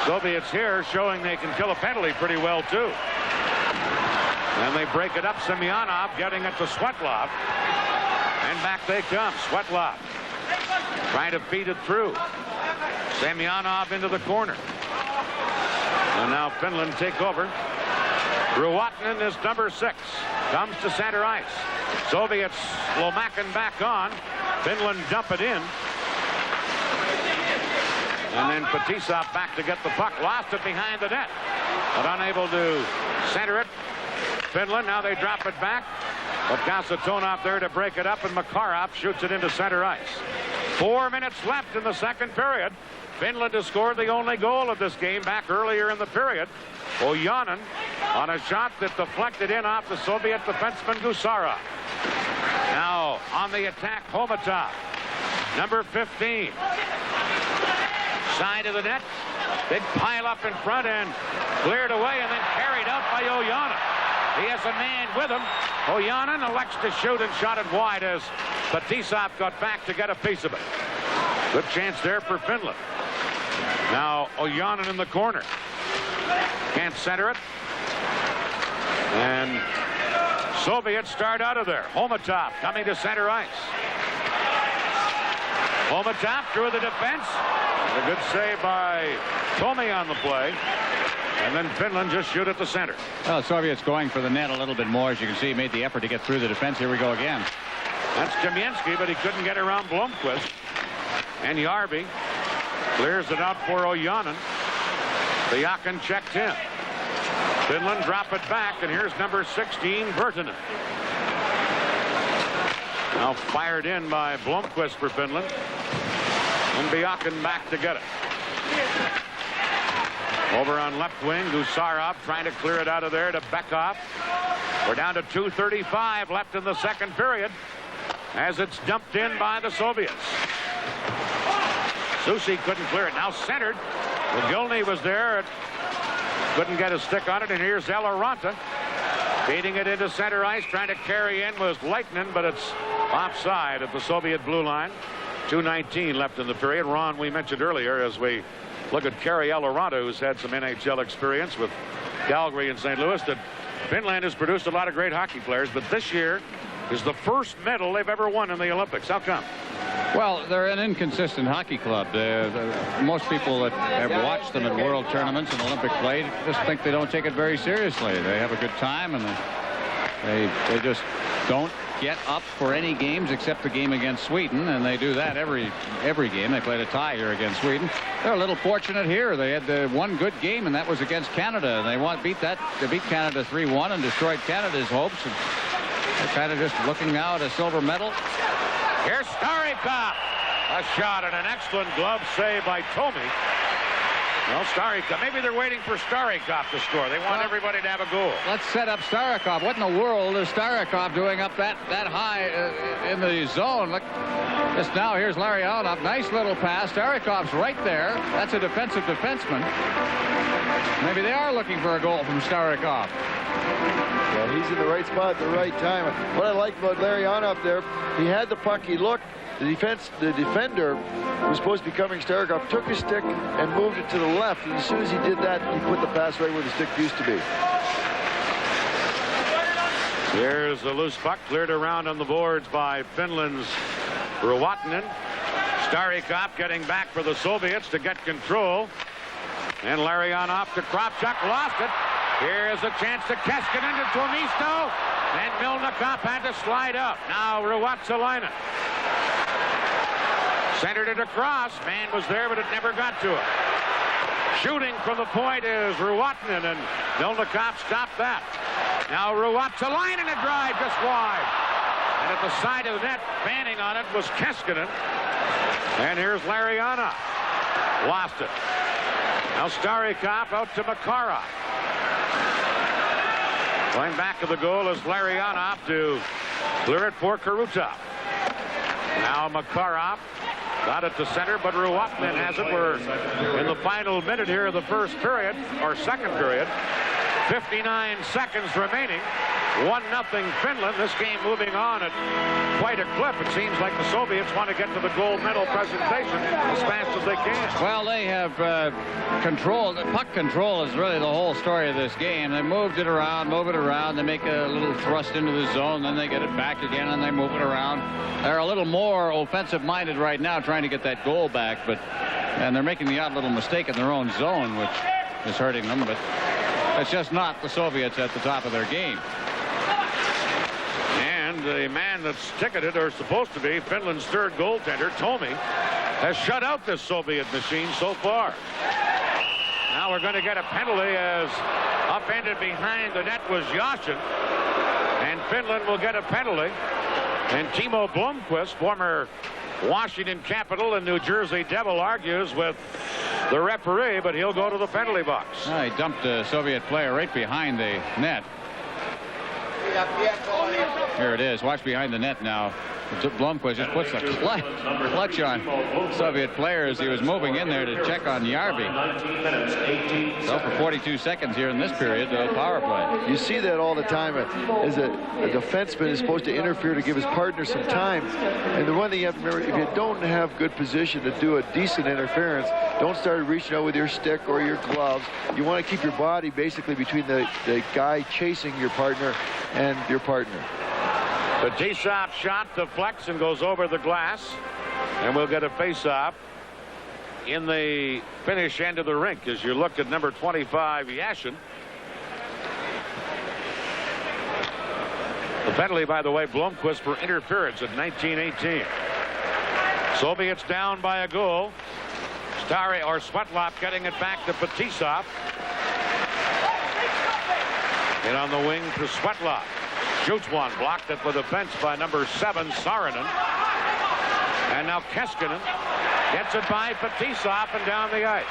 Speaker 1: Soviets here showing they can kill a penalty pretty well, too. And they break it up. Semyonov getting it to Svetlov. And back they come. Svetlov trying to feed it through. Semyonov into the corner. And now Finland take over. Ruotanен is number 6. Comes to center ice. Soviets Lomakin back on. Finland dump it in. And then Fetisov back to get the puck. Lost it behind the net. But unable to center it. Finland, now they drop it back. But Kasatonov there to break it up, and Makarov shoots it into center ice. 4 minutes left in the second period. Finland has scored the only goal of this game back earlier in the period. Ojanen on a shot that deflected in off the Soviet defenseman Gusarov. Now on the attack, Homatov, number 15. Side of the net. Big pile up in front and cleared away and then carried out by Ojanen. He has a man with him. Ojanen elects to shoot and shot it wide as Fetisov got back to get a piece of it. Good chance there for Finland. Now Ojanen in the corner. Can't center it. And Soviets start out of there. Homatov coming to center ice. Homatov through the defense. And a good save by Tami on the play. And then Finland just shoot at the center.
Speaker 2: Well, Soviets going for the net a little bit more. As you can see, made the effort to get through the defense. Here we go again.
Speaker 1: That's Chemyensky, but he couldn't get around Blomqvist. And Järvi clears it out for Ojanen. Vyakin checked in. Finland drop it back, and here's number 16, Vyrtänän. Now fired in by Blomqvist for Finland. And Vyakin back to get it. Over on left wing, Gusarov trying to clear it out of there to Bekov. We're down to 2:35 left in the second period as it's dumped in by the Soviets. Susi couldn't clear it. Now centered. McGillney was there. Couldn't get a stick on it. And here's Eloranta feeding it into center ice. Trying to carry in was Lehtinen, but it's offside at the Soviet blue line. 2:19 left in the period. Ron, we mentioned earlier as we look at Kari Eloranta, who's had some NHL experience with Calgary and St. Louis, that Finland has produced a lot of great hockey players, but this year is the first medal they've ever won in the Olympics. How come?
Speaker 2: Well, they're an inconsistent hockey club. Most people that have watched them at world tournaments and Olympic play just think they don't take it very seriously. They have a good time, and they just don't get up for any games except the game against Sweden, and they do that every game. They played a tie here against Sweden. They're a little fortunate here. They had the one good game, and that was against Canada. And they beat Canada 3-1 and destroyed Canada's hopes. And they're kind of just looking now at a silver medal.
Speaker 1: Here's Starikov. A shot and an excellent glove save by Tami. Well, Starikov. Maybe they're waiting for Starikov to score. They want everybody to have a goal.
Speaker 2: Let's set up Starikov. What in the world is Starikov doing up that high in the zone? Look, just now, here's Larianov. Nice little pass. Starikov's right there. That's a defensive defenseman. Maybe they are looking for a goal from Starikov.
Speaker 3: Yeah, he's in the right spot at the right time. What I like about Larianov there, he had the puck, he looked. The defender was supposed to be covering Starikov, took his stick and moved it to the left. And as soon as he did that, he put the pass right where the stick used to be.
Speaker 1: Here's a loose puck cleared around on the boards by Finland's Ruottanен. Starikov getting back for the Soviets to get control. And Larianov to Kravchuk, lost it. Here's a chance to Keskinen to Tuomisto. And Mylnikov had to slide up. Now Ruotsolainen. Centered it across. Man was there, but it never got to him. Shooting from the point is Ruotanен, and Mylnikov stopped that. Now Ruotsolinen, a drive just wide. And at the side of the net, fanning on it was Keskinen. And here's Lariana. Lost it. Now Starikov out to Makarov. Going back to the goal is Lariana to clear it for Krutov. Now Makarov got it to center, but Ruotanен has it. We're in the final minute here of the first period, or second period. 59 seconds remaining. 1-0 Finland. This game moving on at quite a clip. It seems like the Soviets want to get to the gold medal presentation as fast as they can.
Speaker 2: Well, they have control. Puck control is really the whole story of this game. They moved it around, move it around. They make a little thrust into the zone, then they get it back again, and they move it around. They're a little more offensive-minded right now, trying to get that goal back, and they're making the odd little mistake in their own zone, which is hurting them, but it's just not the Soviets at the top of their game.
Speaker 1: And the man that's ticketed, or supposed to be, Finland's third goaltender, Tammi, has shut out this Soviet machine so far. Now we're going to get a penalty as upended behind the net was Yashin. And Finland will get a penalty. And Timo Blomqvist, former Washington Capital and New Jersey Devil, argues with the referee, but he'll go to the penalty box.
Speaker 2: He dumped a Soviet player right behind the net. Here it is. Watch behind the net now. Blomqvist just puts the clutch on Soviet player as he was moving in there to check on Järvi. So for 42 seconds here in this period, the power play.
Speaker 3: You see that all the time. As a defenseman is supposed to interfere to give his partner some time. And the one thing you have to remember, if you don't have good position to do a decent interference, don't start reaching out with your stick or your gloves. You want to keep your body basically between the guy chasing your partner and your partner.
Speaker 1: Fettisov shot deflects and goes over the glass, and we'll get a face-off in the finish end of the rink as you look at number 25, Yashin. The penalty, by the way, Blomqvist for interference at 19:18. Soviets down by a goal. Svetlov getting it back to Fettisov. And on the wing to Svetlov. Shoots one, blocked at the defense by number 7, Saarinen. And now Keskinen gets it by Fetisov and down the ice.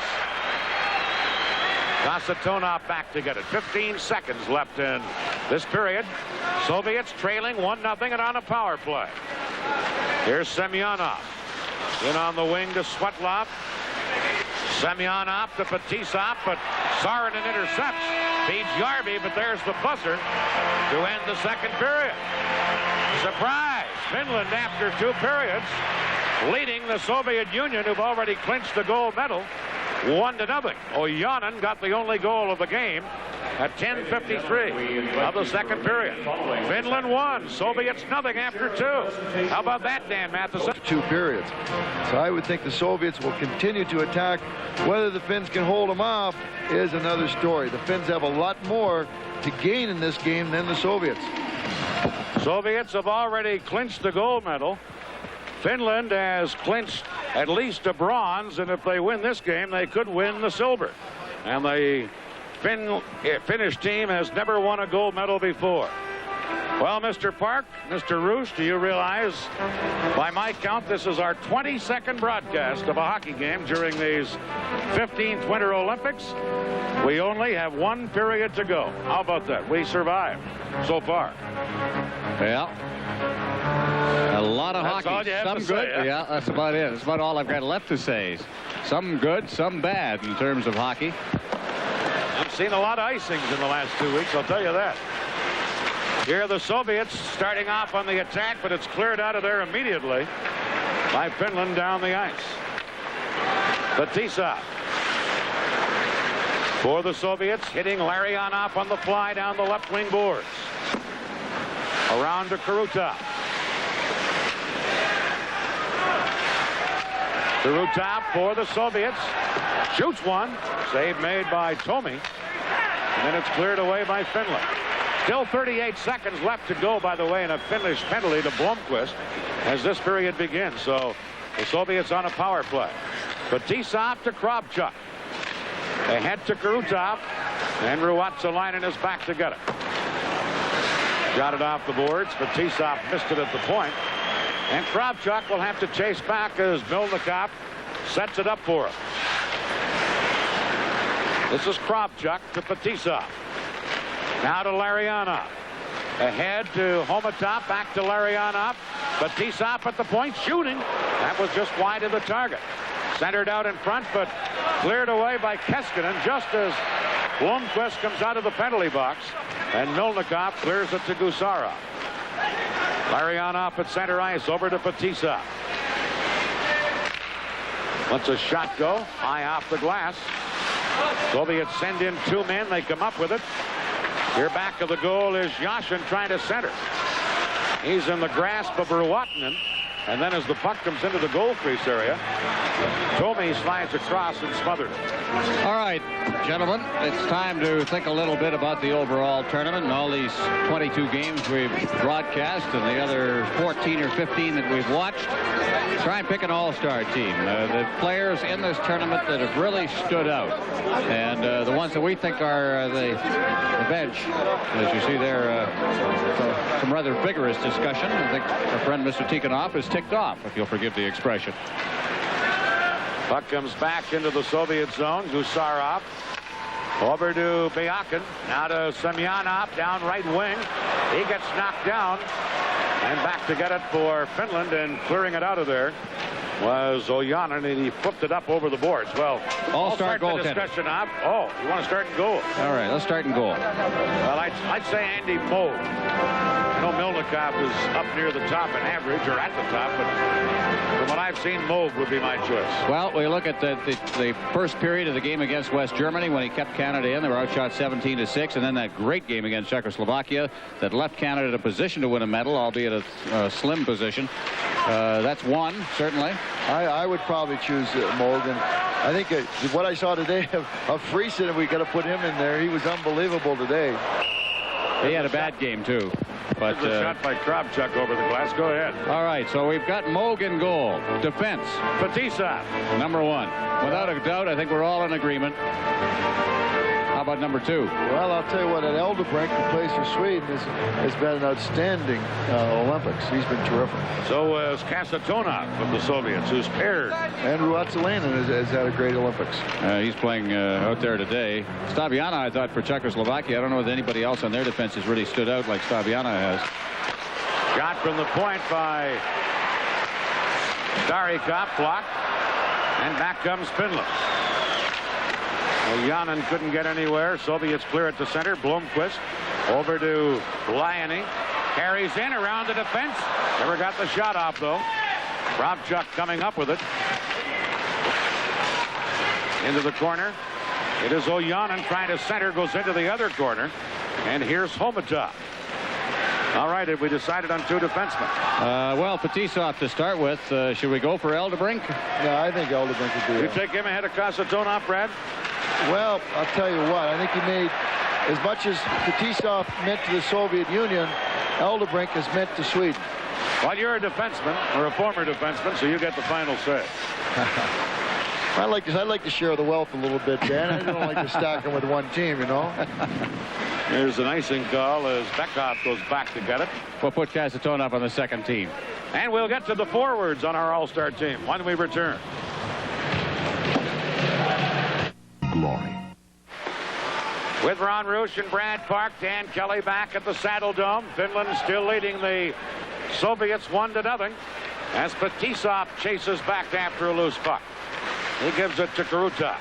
Speaker 1: Kasatonov back to get it. 15 seconds left in this period. Soviets trailing 1-0 and on a power play. Here's Semyonov. In on the wing to Svetlov. Semyonov to Fetisov, but Saarinen intercepts. Feeds Järvi, but there's the buzzer to end the second period. Surprise! Finland, after 2 periods, leading the Soviet Union, who've already clinched the gold medal, 1-0. Ojanen got the only goal of the game at 10:53 of the second period. Finland won. Soviets nothing after 2. How about that, Dan Matheson?
Speaker 3: 2 periods. So I would think the Soviets will continue to attack. Whether the Finns can hold them off is another story. The Finns have a lot more to gain in this game than the Soviets.
Speaker 1: Soviets have already clinched the gold medal. Finland has clinched at least a bronze, and if they win this game, they could win the silver. And the Finnish team has never won a gold medal before. Well, Mr. Park, Mr. Roosh, do you realize, by my count, this is our 22nd broadcast of a hockey game during these 15th Winter Olympics. We only have 1 period to go. How about that? We survived so far.
Speaker 2: Well, a lot of
Speaker 1: That's
Speaker 2: hockey.
Speaker 1: all you have
Speaker 2: Some
Speaker 1: to
Speaker 2: good.
Speaker 1: say, huh?
Speaker 2: Yeah, that's about it. That's about all I've got left to say. Some good, some bad in terms of hockey.
Speaker 1: I've seen a lot of icings in the last 2 weeks, I'll tell you that. Here are the Soviets starting off on the attack, but it's cleared out of there immediately by Finland down the ice. Fetisov for the Soviets, hitting Larianov on the fly down the left wing boards. Around to Krutov. Krutov for the Soviets. Shoots one. Save made by Tami. And then it's cleared away by Finland. Still 38 seconds left to go, by the way, and a Finnish penalty to Blomqvist as this period begins. So The Soviets on a power play. Fetisov to Kravchuk. Ahead to Krutov. And Ruotsolinen is back to get it. Got it off the boards. Fetisov missed it at the point. And Kravchuk will have to chase back as Mylnikov sets it up for him. This is Kravchuk to Fetisov. Now to Larionov. Ahead to Homatov. Back to Larionov. Fetisov at the point shooting. That was just wide of the target. Centered out in front, but cleared away by Keskinen just as Blomqvist comes out of the penalty box. And Mylnikov clears it to Gusarov. Larionov at center ice over to Fetisov. Lets a shot go high off the glass. Soviets send in 2 men. They come up with it. Here back of the goal is Yashin trying to center. He's in the grasp of Ruotanен. And then as the puck comes into the goal crease area, Tami slides across and smothered it.
Speaker 2: All right, gentlemen, it's time to think a little bit about the overall tournament and all these 22 games we've broadcast and the other 14 or 15 that we've watched. Try and pick an all-star team. The players in this tournament that have really stood out. And the ones that we think are the bench, as you see there, some rather vigorous discussion. I think our friend Mr. Tikhonov is ticked off, if you'll forgive the expression.
Speaker 1: Puck comes back into the Soviet zone. Gusarov over to Byakin. Now to Semyonov down right wing. He gets knocked down. And back to get it for Finland, and clearing it out of there was Ojanen, and he flipped it up over the boards. Well,
Speaker 2: all-star goaltender.
Speaker 1: Discussion of, you want to start in goal?
Speaker 2: All right, let's start in goal.
Speaker 1: Well, I'd say Andy Moe. I know Mylnikov was up near the top in average, or at the top, but from what I've seen, Moe would be my choice.
Speaker 2: Well, we look at the first period of the game against West Germany when he kept Canada in. They were outshot 17-6, and then that great game against Czechoslovakia that left Canada in a position to win a medal, albeit a slim position. That's one, certainly.
Speaker 3: I would probably choose Morgan. I think what I saw today of Friesen, we got to put him in there. He was unbelievable today.
Speaker 2: He had a bad game, too. But
Speaker 1: a shot by Kravchuk over the glass. Go ahead.
Speaker 2: All right, so we've got Moog in goal. Defense.
Speaker 1: Fetisov.
Speaker 2: Number 1. Without a doubt, I think we're all in agreement. How about number 2?
Speaker 3: Well, I'll tell you what, at Eldebrink, who plays for Sweden, has been an outstanding Olympics. He's been terrific.
Speaker 1: So is Kasatonov of the Soviets, who's paired.
Speaker 3: And Ruotsolainen has had a great Olympics.
Speaker 2: He's playing out there today. Staviana, I thought, for Czechoslovakia. I don't know if anybody else on their defense has really stood out like Staviana has.
Speaker 1: Shot from the point by Starikov, blocked. And back comes Finland. Ojanen couldn't get anywhere. Soviets clear it to center. Blomqvist over to Lyony. Carries in around the defense. Never got the shot off, though. Kravchuk coming up with it. Into the corner. It is Ojanen trying to center. Goes into the other corner. And here's Homatov. All right, have we decided on 2 defensemen?
Speaker 2: Well, Fetisov to start with. Should we go for Eldebrink?
Speaker 3: No, I think Eldebrink would be
Speaker 1: You take him ahead of Kasatonov, Brad?
Speaker 3: Well, I'll tell you what. I think he made, as much as Fetisov meant to the Soviet Union, Eldebrink has meant to Sweden.
Speaker 1: Well, you're a defenseman, or a former defenseman, so you get the final say.
Speaker 3: I like to share the wealth a little bit, Dan. I don't like to stack them with one team, you know.
Speaker 1: Here's an icing call as Beckhoff goes back to get it.
Speaker 2: We'll put Kasatonov on the second team.
Speaker 1: And we'll get to the forwards on our all-star team when we return.
Speaker 5: Glory.
Speaker 1: With Ron Roosh and Brad Park, Dan Kelly back at the Saddledome. Finland still leading the Soviets 1-0 as Fetisov chases back after a loose puck. He gives it to Krutov.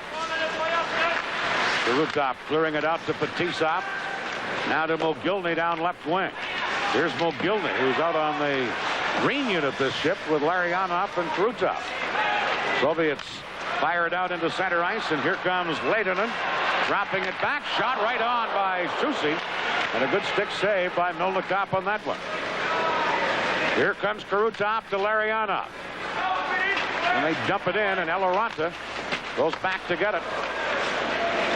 Speaker 1: Krutov clearing it out to Fetisov. Now to Mogilny down left wing. Here's Mogilny, who's out on the green unit this shift with Larionov and Krutov. Soviets fire it out into center ice, and here comes Lehtonen, dropping it back. Shot right on by Susi, and a good stick save by Mylnikov on that one. Here comes Krutov to Larionov. And they dump it in, and Elorantha goes back to get it.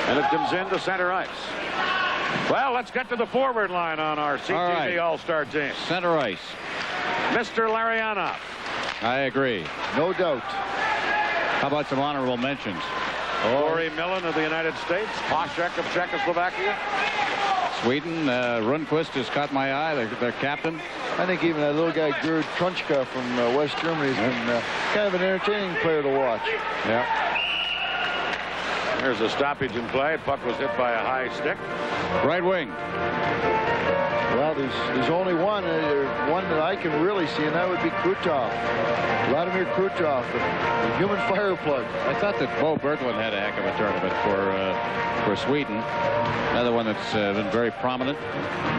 Speaker 1: And it comes into center ice. Well, let's get to the forward line on our CTV All-Star team.
Speaker 2: Center ice.
Speaker 1: Mr. Larionov.
Speaker 2: I agree.
Speaker 3: No doubt.
Speaker 2: How about some honorable mentions?
Speaker 1: Rory Millen of the United States. Poshek of Czechoslovakia.
Speaker 2: Sweden, Rundqvist has caught my eye, their captain.
Speaker 3: I think even that little guy, Gerd Trunchka from West Germany, has been kind of an entertaining player to watch.
Speaker 2: Yeah.
Speaker 1: There's a stoppage in play. Puck was hit by a high stick.
Speaker 2: Right wing.
Speaker 3: Well, there's only one that I can really see, and that would be Krutov. Vladimir Krutov, the human fire plug.
Speaker 2: I thought that Bo Berglund had a heck of a tournament for Sweden. Another one that's been very prominent.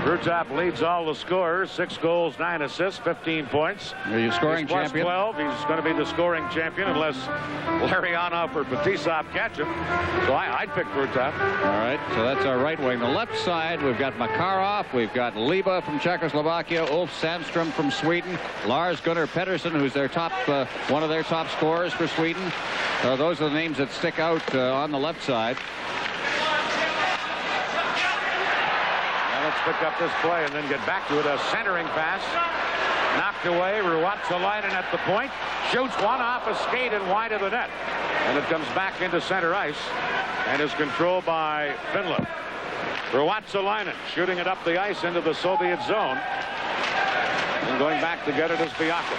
Speaker 1: Krutov leads all the scorers. 6 goals, 9 assists, 15 points.
Speaker 2: Are you scoring
Speaker 1: He's plus
Speaker 2: champion?
Speaker 1: 12. He's going to be the scoring champion unless Larionov or Fetisov catch him. So I'd pick Krutov.
Speaker 2: All right, so that's our right wing. The left side, we've got Makarov, we've got Liba from Czechoslovakia, Ulf Sandström from Sweden, Lars Gunnar Pettersson, who's their top, one of their top scorers for Sweden. Those are the names that stick out on the left side.
Speaker 1: Now let's pick up this play and then get back to it. A centering pass. Knocked away. Ruotsolainen at the point. Shoots one off a skate and wide of the net. And it comes back into center ice and is controlled by Finland. Ruotsolainen shooting it up the ice into the Soviet zone. And going back to get it is Biaka.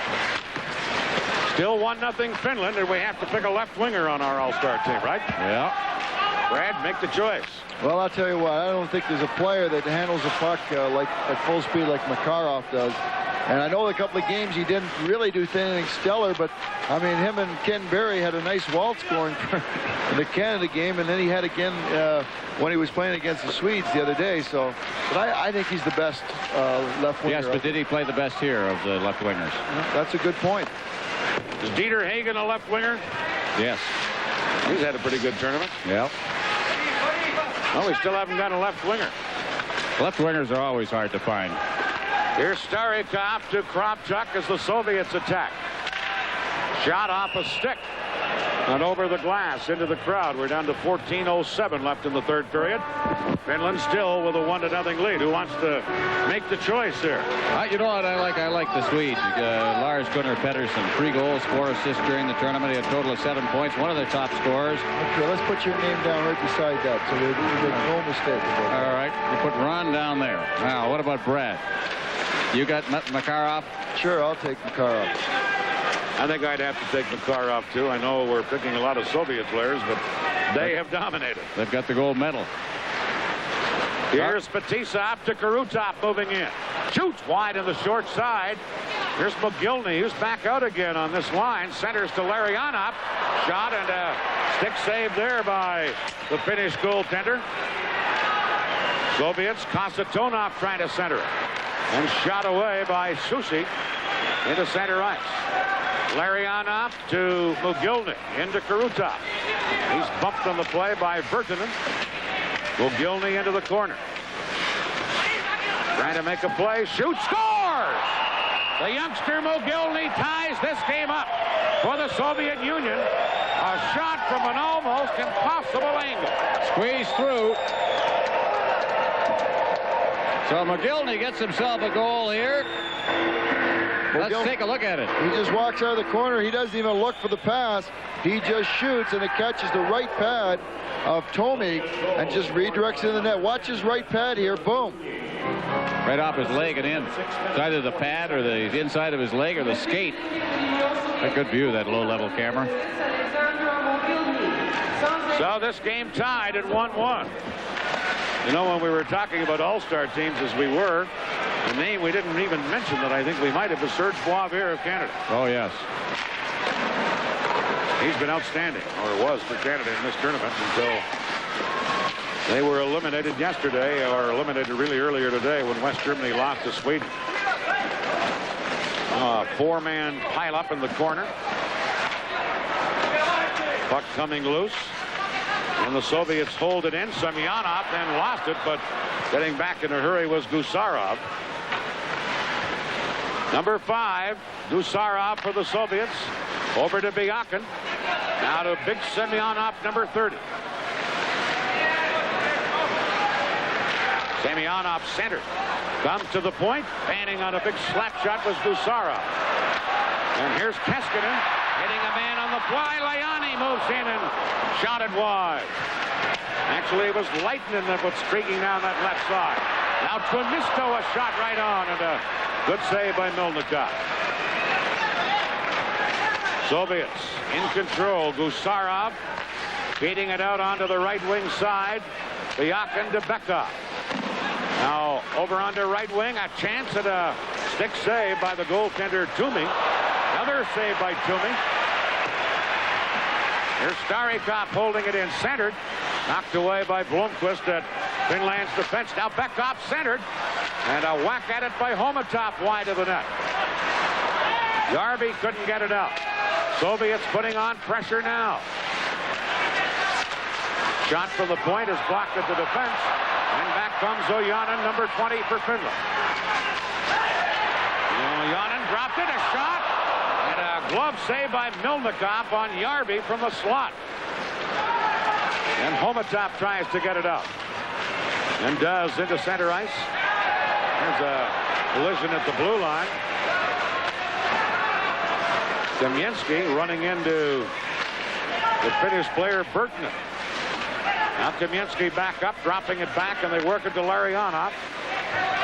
Speaker 1: Still 1-0 Finland, and we have to pick a left winger on our all-star team, right?
Speaker 2: Yeah.
Speaker 1: Brad, make the choice.
Speaker 3: Well, I'll tell you what, I don't think there's a player that handles a puck like at full speed like Makarov does. And I know a couple of games he didn't really do anything stellar, but I mean, him and Ken Berry had a nice wall scoring in the Canada game, and then he had again when he was playing against the Swedes the other day. So, but I think he's the best left winger.
Speaker 2: Yes, but did he play the best here of the left wingers?
Speaker 3: That's a good point.
Speaker 1: Is Dieter Hagen a left winger?
Speaker 2: Yes.
Speaker 1: He's had a pretty good tournament.
Speaker 2: Yep.
Speaker 1: Well, we still haven't got a left winger.
Speaker 2: Left wingers are always hard to find.
Speaker 1: Here's Starikov to Kravchuk as the Soviets attack. Shot off a stick and over the glass into the crowd. We're down to 14:07 left in the third period. Finland still with a 1-0 lead. Who wants to make the choice here?
Speaker 2: You know what I like? I like the Swedes. Lars Gunnar Pettersson, 3 goals, 4 assists during the tournament. He had a total of 7 points. One of their top scorers.
Speaker 3: Okay, let's put your name down right beside that so we make no mistake.
Speaker 2: All right, you put Ron down there. Now, what about Brad? You got Makarov?
Speaker 3: Sure, I'll take Makarov.
Speaker 1: I think I'd have to take Makarov, too. I know we're picking a lot of Soviet players, but they have dominated.
Speaker 2: They've got the gold medal.
Speaker 1: Here's Fetisov to Krutov moving in. Shoots wide in the short side. Here's McGillney, who's back out again on this line. Centers to Larionov. Shot and a stick save there by the Finnish goaltender. Soviets, Kasatonov trying to center it. And shot away by Susi into center ice. Larionov to Mogilny into Krutov. He's bumped on the play by Viertanen. Mogilny into the corner. Trying to make a play. Shoots, scores! The youngster Mogilny ties this game up for the Soviet Union. A shot from an almost impossible angle.
Speaker 2: Squeeze through. So McGillney gets himself a goal here. Let's take a look at it.
Speaker 3: He just walks out of the corner. He doesn't even look for the pass. He just shoots, and it catches the right pad of Tami and just redirects it in the net. Watch his right pad here. Boom.
Speaker 2: Right off his leg and in. It's either the pad or the inside of his leg or the skate. A good view, that low-level camera.
Speaker 1: So this game tied at 1-1. You know, when we were talking about all-star teams as we were, the name we didn't even mention that I think we might have was Serge Boisvert of Canada.
Speaker 2: Oh, yes.
Speaker 1: He's been outstanding, or was for Canada in this tournament until they were eliminated yesterday, or eliminated really earlier today when West Germany lost to Sweden. Four-man pile-up in the corner. Puck coming loose. And the Soviets hold it in. Semyonov then lost it, but getting back in a hurry was Gusarov. Number 5, Gusarov for the Soviets. Over to Biakin. Now to Big Semyonov, number 30. Semyonov centered. Comes to the point. Fanning on a big slap shot was Gusarov. And here's Keskinen hitting a man on the fly. Liani moves in and shot it wide. Actually, it was Lightning that was streaking down that left side. Now Twimisto, a shot right on, and a good save by Mylnikov. Soviets in control. Gusarov feeding it out onto the right wing side. Byakin to Bekov. Now over onto right wing. A chance at a stick save by the goaltender Tumi. Another save by Tumi. Here's Starikov holding it in centered. Knocked away by Blomqvist at Finland's defense. Now Bekov centered. And a whack at it by Homatov wide of the net. Garvey couldn't get it out. Soviets putting on pressure now. Shot from the point is blocked at the defense. And back comes Ojanen, number 20 for Finland. Ojanen dropped it, a shot. And a glove save by Mylnikov on Järvi from the slot. And Homatov tries to get it out. And does into center ice. There's a collision at the blue line. Kamensky running into the Finnish player Vyrtänän. Now Kamensky back up, dropping it back, and they work it to Larianov.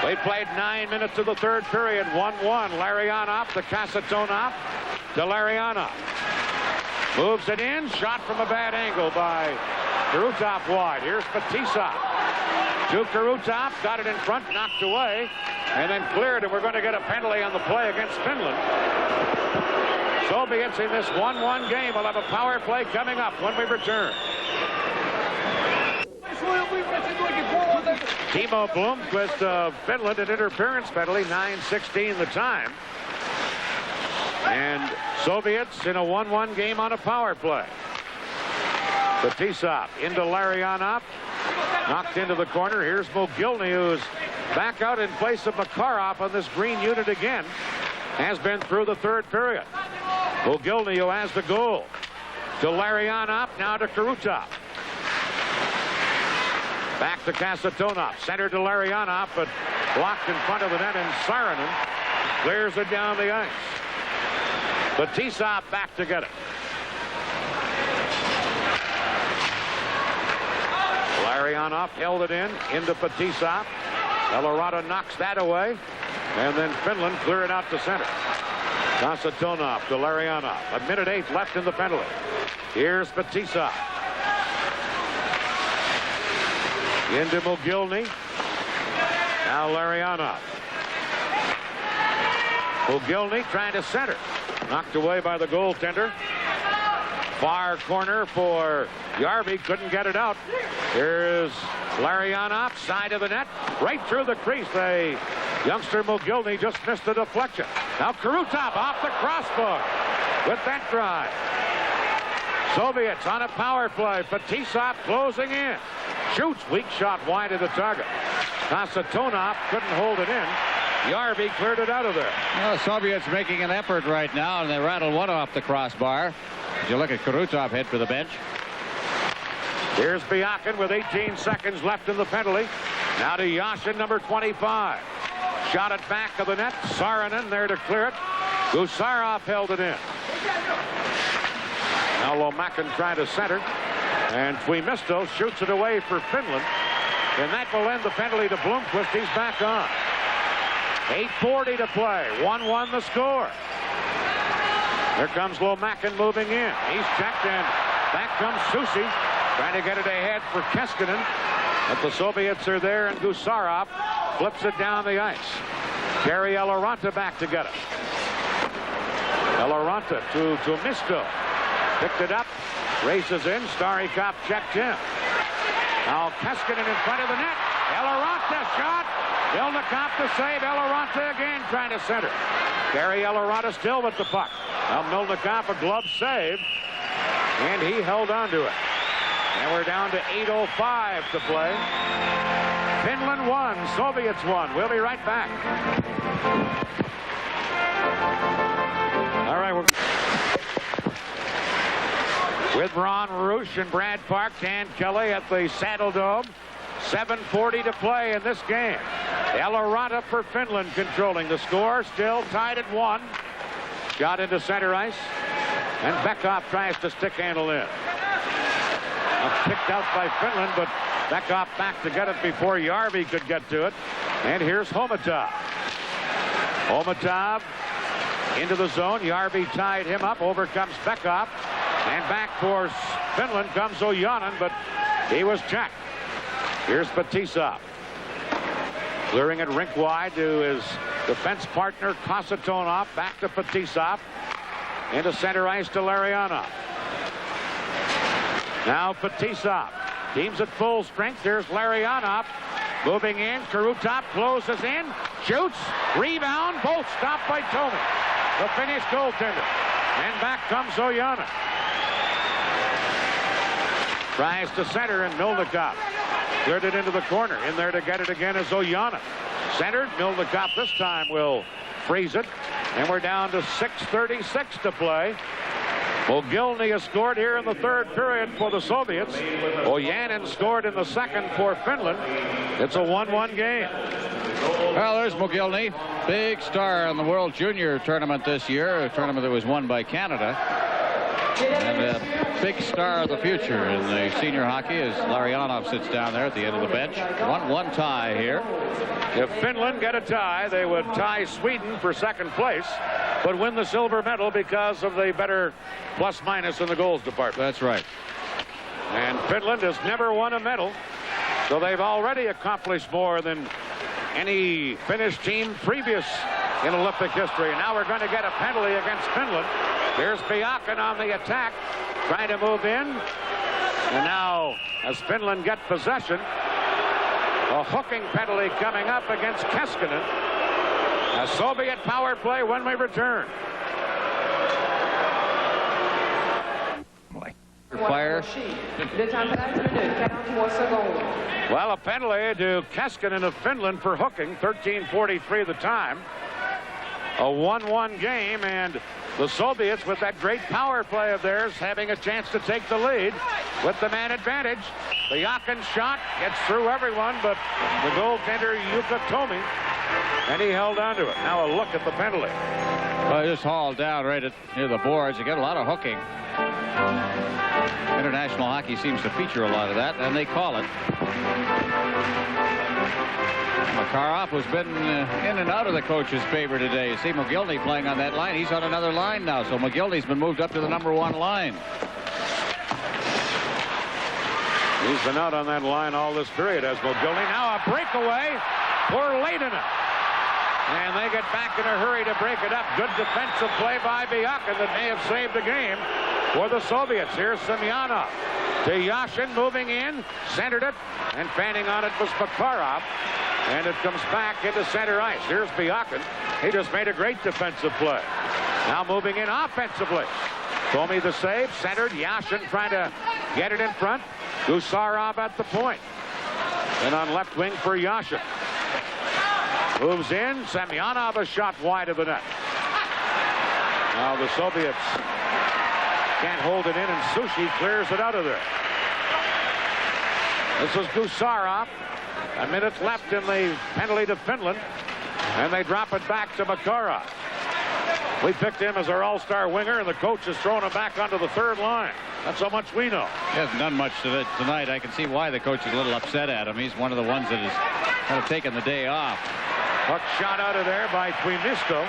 Speaker 1: They played 9 minutes of the third period, 1-1. Larianov to Kasatonov to Larianov. Moves it in, shot from a bad angle by Krutov wide. Here's Fetisov. To Krutov, got it in front, knocked away, and then cleared, and we're going to get a penalty on the play against Finland. Soviets in this 1-1 game will have a power play coming up when we return. Timo Blomqvist of Finland, an interference penalty, 9:16 the time. And Soviets in a 1-1 game on a power play. Fetisov into Larionov. Knocked into the corner. Here's Mogilny, who's back out in place of Makarov on this green unit again. Has been through the third period. Mogilny, who has the goal. To Larionov, now to Krutov. Back to Kasatonov. Center to Larionov, but blocked in front of the net, and Saarinen clears it down the ice. Fetisov back to get it. Larionov held it in, into Fetisov. Eloranta knocks that away, and then Finland clear it out to center. Kasatonov to Larionov. 1:08 left in the penalty. Here's Fetisov. Into Mogilny. Now Larionov. Mogilny trying to center. Knocked away by the goaltender. Far corner for Järvi. Couldn't get it out. Here's Larionov, side of the net. Right through the crease. The youngster Mogilny just missed the deflection. Now Krutov off the crossbar with that drive. Soviets on a power play. Fetisov closing in. Shoots, weak shot wide of the target. Kasatonov couldn't hold it in. Järvi cleared it out of there.
Speaker 2: Well, the Soviets making an effort right now, and they rattled one off the crossbar. If you look at Krutov head for the bench.
Speaker 1: Here's Byakin with 18 seconds left in the penalty. Now to Yashin, number 25. Shot it back of the net. Saarinen there to clear it. Gusarov held it in. Now Lomakin trying to center. And Twimisto shoots it away for Finland. And that will end the penalty to Blomqvist. He's back on. 8:40 to play. 1-1 the score. Here comes Lomakin moving in. He's checked, and back comes Susi. Trying to get it ahead for Keskinen. But the Soviets are there, and Gusarov flips it down the ice. Carry Eloranta back to get it. Eloranta to Twimisto. Picked it up. Races in. Starikov checked in. Now Keskinen in front of the net. Eloranta shot. Mylnikov to save. Eloranta again trying to center. Gary Eloranta still with the puck. Now Mylnikov a glove save. And he held on to it. And we're down to 8:05 to play. Finland won. Soviets won. We'll be right back. All right. With Ron Roosh and Brad Park, Dan Kelly at the Saddledome. 7:40 to play in this game. Eloranta for Finland controlling the score. Still tied at 1. Shot into center ice. And Bekoff tries to stick handle in. Kicked out by Finland, but Bekoff back to get it before Järvi could get to it. And here's Homatov. Homatov into the zone. Järvi tied him up. Over comes Bekoff. And back for Finland comes Ojanen, but he was checked. Here's Fetisov. Clearing it rink wide to his defense partner, Kasatonov. Back to Fetisov. Into center ice to Larionov. Now Fetisov. Team's at full strength. Here's Larionov. Moving in. Krutov closes in. Shoots. Rebound. Both stopped by Tami, the Finnish goaltender. And back comes Ojanen. Tries to center, and Mylnikov cleared it into the corner. In there to get it again is Ojanen. Centered. Mylnikov this time will freeze it. And we're down to 6:36 to play. Mogilny has scored here in the third period for the Soviets. Ojanen scored in the second for Finland. It's a 1-1 game.
Speaker 2: Well, there's Mogilny, big star in the World Junior Tournament this year, a tournament that was won by Canada. And a big star of the future in the senior hockey as Larionov sits down there at the end of the bench. 1-1 tie here.
Speaker 1: If Finland get a tie, they would tie Sweden for second place, but win the silver medal because of the better plus-minus in the goals department.
Speaker 2: That's right.
Speaker 1: And Finland has never won a medal, so they've already accomplished more than any Finnish team previous in Olympic history. And now we're going to get a penalty against Finland. Here's Biakin on the attack, trying to move in. And now, as Finland get possession, a hooking penalty coming up against Keskinen. A Soviet power play when we return.
Speaker 2: Fire.
Speaker 1: Well, a penalty to Keskinen of Finland for hooking. 13:43 the time. A 1-1 game, and the Soviets, with that great power play of theirs, having a chance to take the lead with the man advantage. The Biakin shot gets through everyone, but the goaltender Jukka Tami, and he held onto it. Now a look at the penalty.
Speaker 2: Well, just hauled down right near the boards. You get a lot of hooking. International hockey seems to feature a lot of that, and they call it. Makharov, who's been in and out of the coach's favor today. You see Mogilny playing on that line. He's on another line now, so Mogilny's been moved up to the #1 line.
Speaker 1: He's been out on that line all this period as Mogilny. Now a breakaway for Lehtonen. And they get back in a hurry to break it up. Good defensive play by Biakin that may have saved the game for the Soviets. Here's Semyonov to Yashin, moving in, centered it, and fanning on it was Makarov. And it comes back into center ice. Here's Biakin. He just made a great defensive play. Now moving in offensively. Tami the save, centered. Yashin trying to get it in front. Gusarov at the point. And on left wing for Yashin. Moves in. Semyonov a shot wide of the net. Now the Soviets can't hold it in, and Sushi clears it out of there. This is Gusarov. A minute left in the penalty to Finland, and they drop it back to Makarov. We picked him as our all-star winger, and the coach has thrown him back onto the third line. That's how much we know.
Speaker 2: He hasn't done much tonight. I can see why the coach is a little upset at him. He's one of the ones that has kind of taken the day off.
Speaker 1: Puck shot out of there by Twimisto.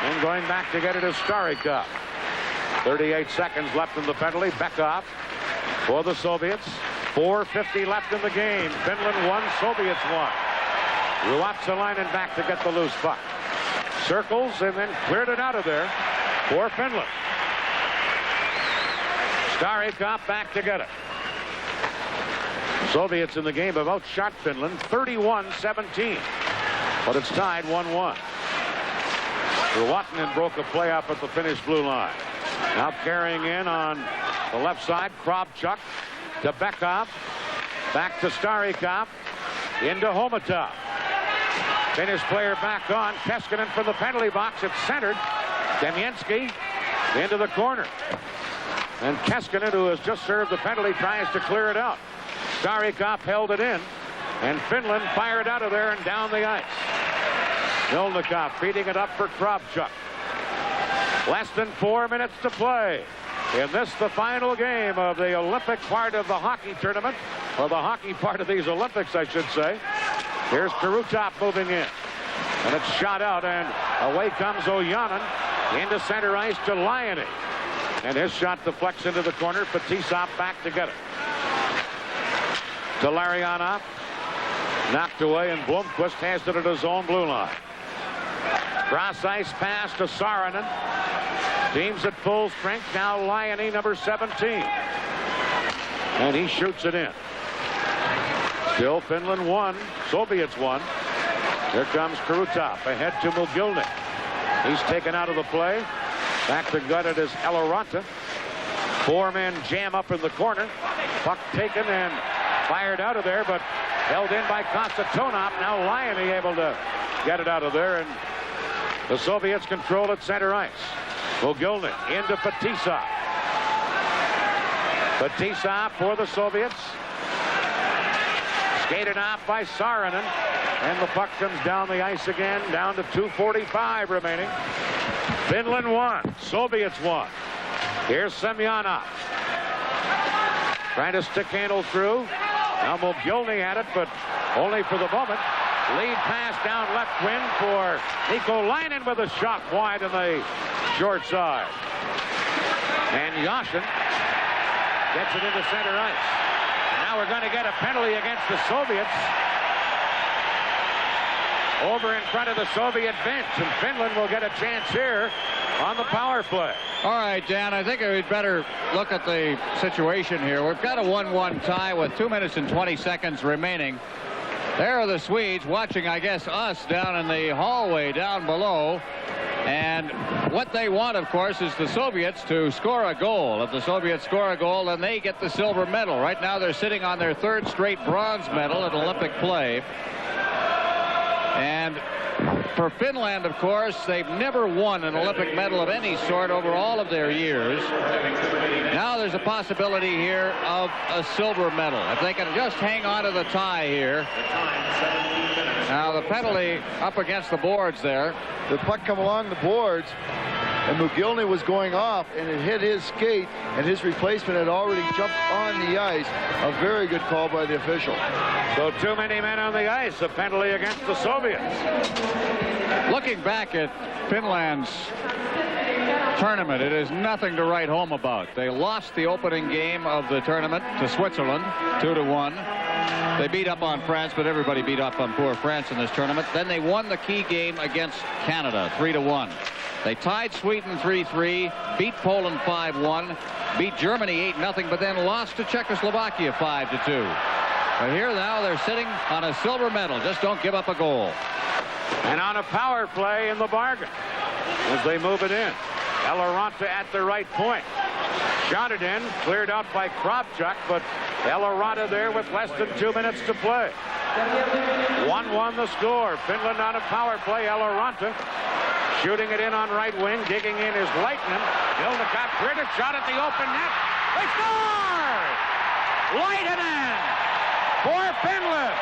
Speaker 1: And going back to get it is Starikov. 38 seconds left in the penalty. Bekoff for the Soviets. 4:50 left in the game. Finland 1, Soviets 1. Ruotsalinen back to get the loose puck. Circles and then cleared it out of there for Finland. Starikov back to get it. Soviets in the game have outshot Finland 31-17. But it's tied 1-1. Ruotanен broke a play up at the Finnish blue line. Now carrying in on the left side, Kravchuk to Bekoff. Back to Starikov. Into Homatov. Finnish player back on. Keskinen for the penalty box. It's centered. Demienski into the corner. And Keskinen, who has just served the penalty, tries to clear it out. Starikov held it in. And Finland fired out of there and down the ice. Mylnikov feeding it up for Kravchuk. Less than 4 minutes to play. In this, the final game of the Olympic part of the hockey tournament, or the hockey part of these Olympics, I should say. Here's Krutov moving in. And it's shot out, and away comes Ojanen into center ice to Laioni. And his shot deflects into the corner. Fetisov back to get it. To Larionov. Knocked away, and Blomqvist has it at his own blue line. Cross ice pass to Saarinen. Teams at full strength. Now Laioni, number 17. And he shoots it in. Still Finland 1. Soviets 1. Here comes Krutov ahead to Mogilny. He's taken out of the play. Back to gut it is Eloranta. 4 men jam up in the corner. Puck taken and fired out of there, but held in by Konstantinov. Now Laioni able to get it out of there, and the Soviets control at center ice. Mogilny into Fetisov. Fetisov for the Soviets. Skated off by Saarinen. And the puck comes down the ice again, down to 2:45 remaining. Finland 1, Soviets 1. Here's Semyonov. Trying to stick handle through. Now Mogilny had it, but only for the moment. Lead pass down left wing for Nikolainen with a shot wide on the short side. And Yashin gets it into center ice. Now we're going to get a penalty against the Soviets. Over in front of the Soviet bench, and Finland will get a chance here on the power play.
Speaker 2: All right, Dan, I think we'd better look at the situation here. We've got a 1-1 tie with 2 minutes and 20 seconds remaining. There are the Swedes watching, I guess, us down in the hallway down below. And what they want, of course, is the Soviets to score a goal. If the Soviets score a goal, then they get the silver medal. Right now, they're sitting on their 3rd straight bronze medal at Olympic play. And for Finland, of course, they've never won an Olympic medal of any sort over all of their years. Now there's a possibility here of a silver medal. If they can just hang on to the tie here. Now the penalty up against the boards there.
Speaker 3: The puck come along the boards, and Mogilny was going off, and it hit his skate, and his replacement had already jumped on the ice. A very good call by the official.
Speaker 1: So too many men on the ice. A penalty against the Soviets.
Speaker 2: Looking back at Finland's tournament, it is nothing to write home about. They lost the opening game of the tournament to Switzerland, 2-1. They beat up on France, but everybody beat up on poor France in this tournament. Then they won the key game against Canada, 3-1. They tied Sweden 3-3, beat Poland 5-1, beat Germany 8-0, but then lost to Czechoslovakia 5-2. But here now they're sitting on a silver medal. Just don't give up a goal.
Speaker 1: And on a power play in the bargain as they move it in. Eloranta at the right point. Shot it in, cleared out by Kravchuk, but Eloranta there with less than 2 minutes to play. 1-1 the score. Finland on a power play. Eloranta shooting it in on right wing. Digging in is Lehtonen. Mylnikov cleared a shot at the open net. They score! Lehtonen for Finland.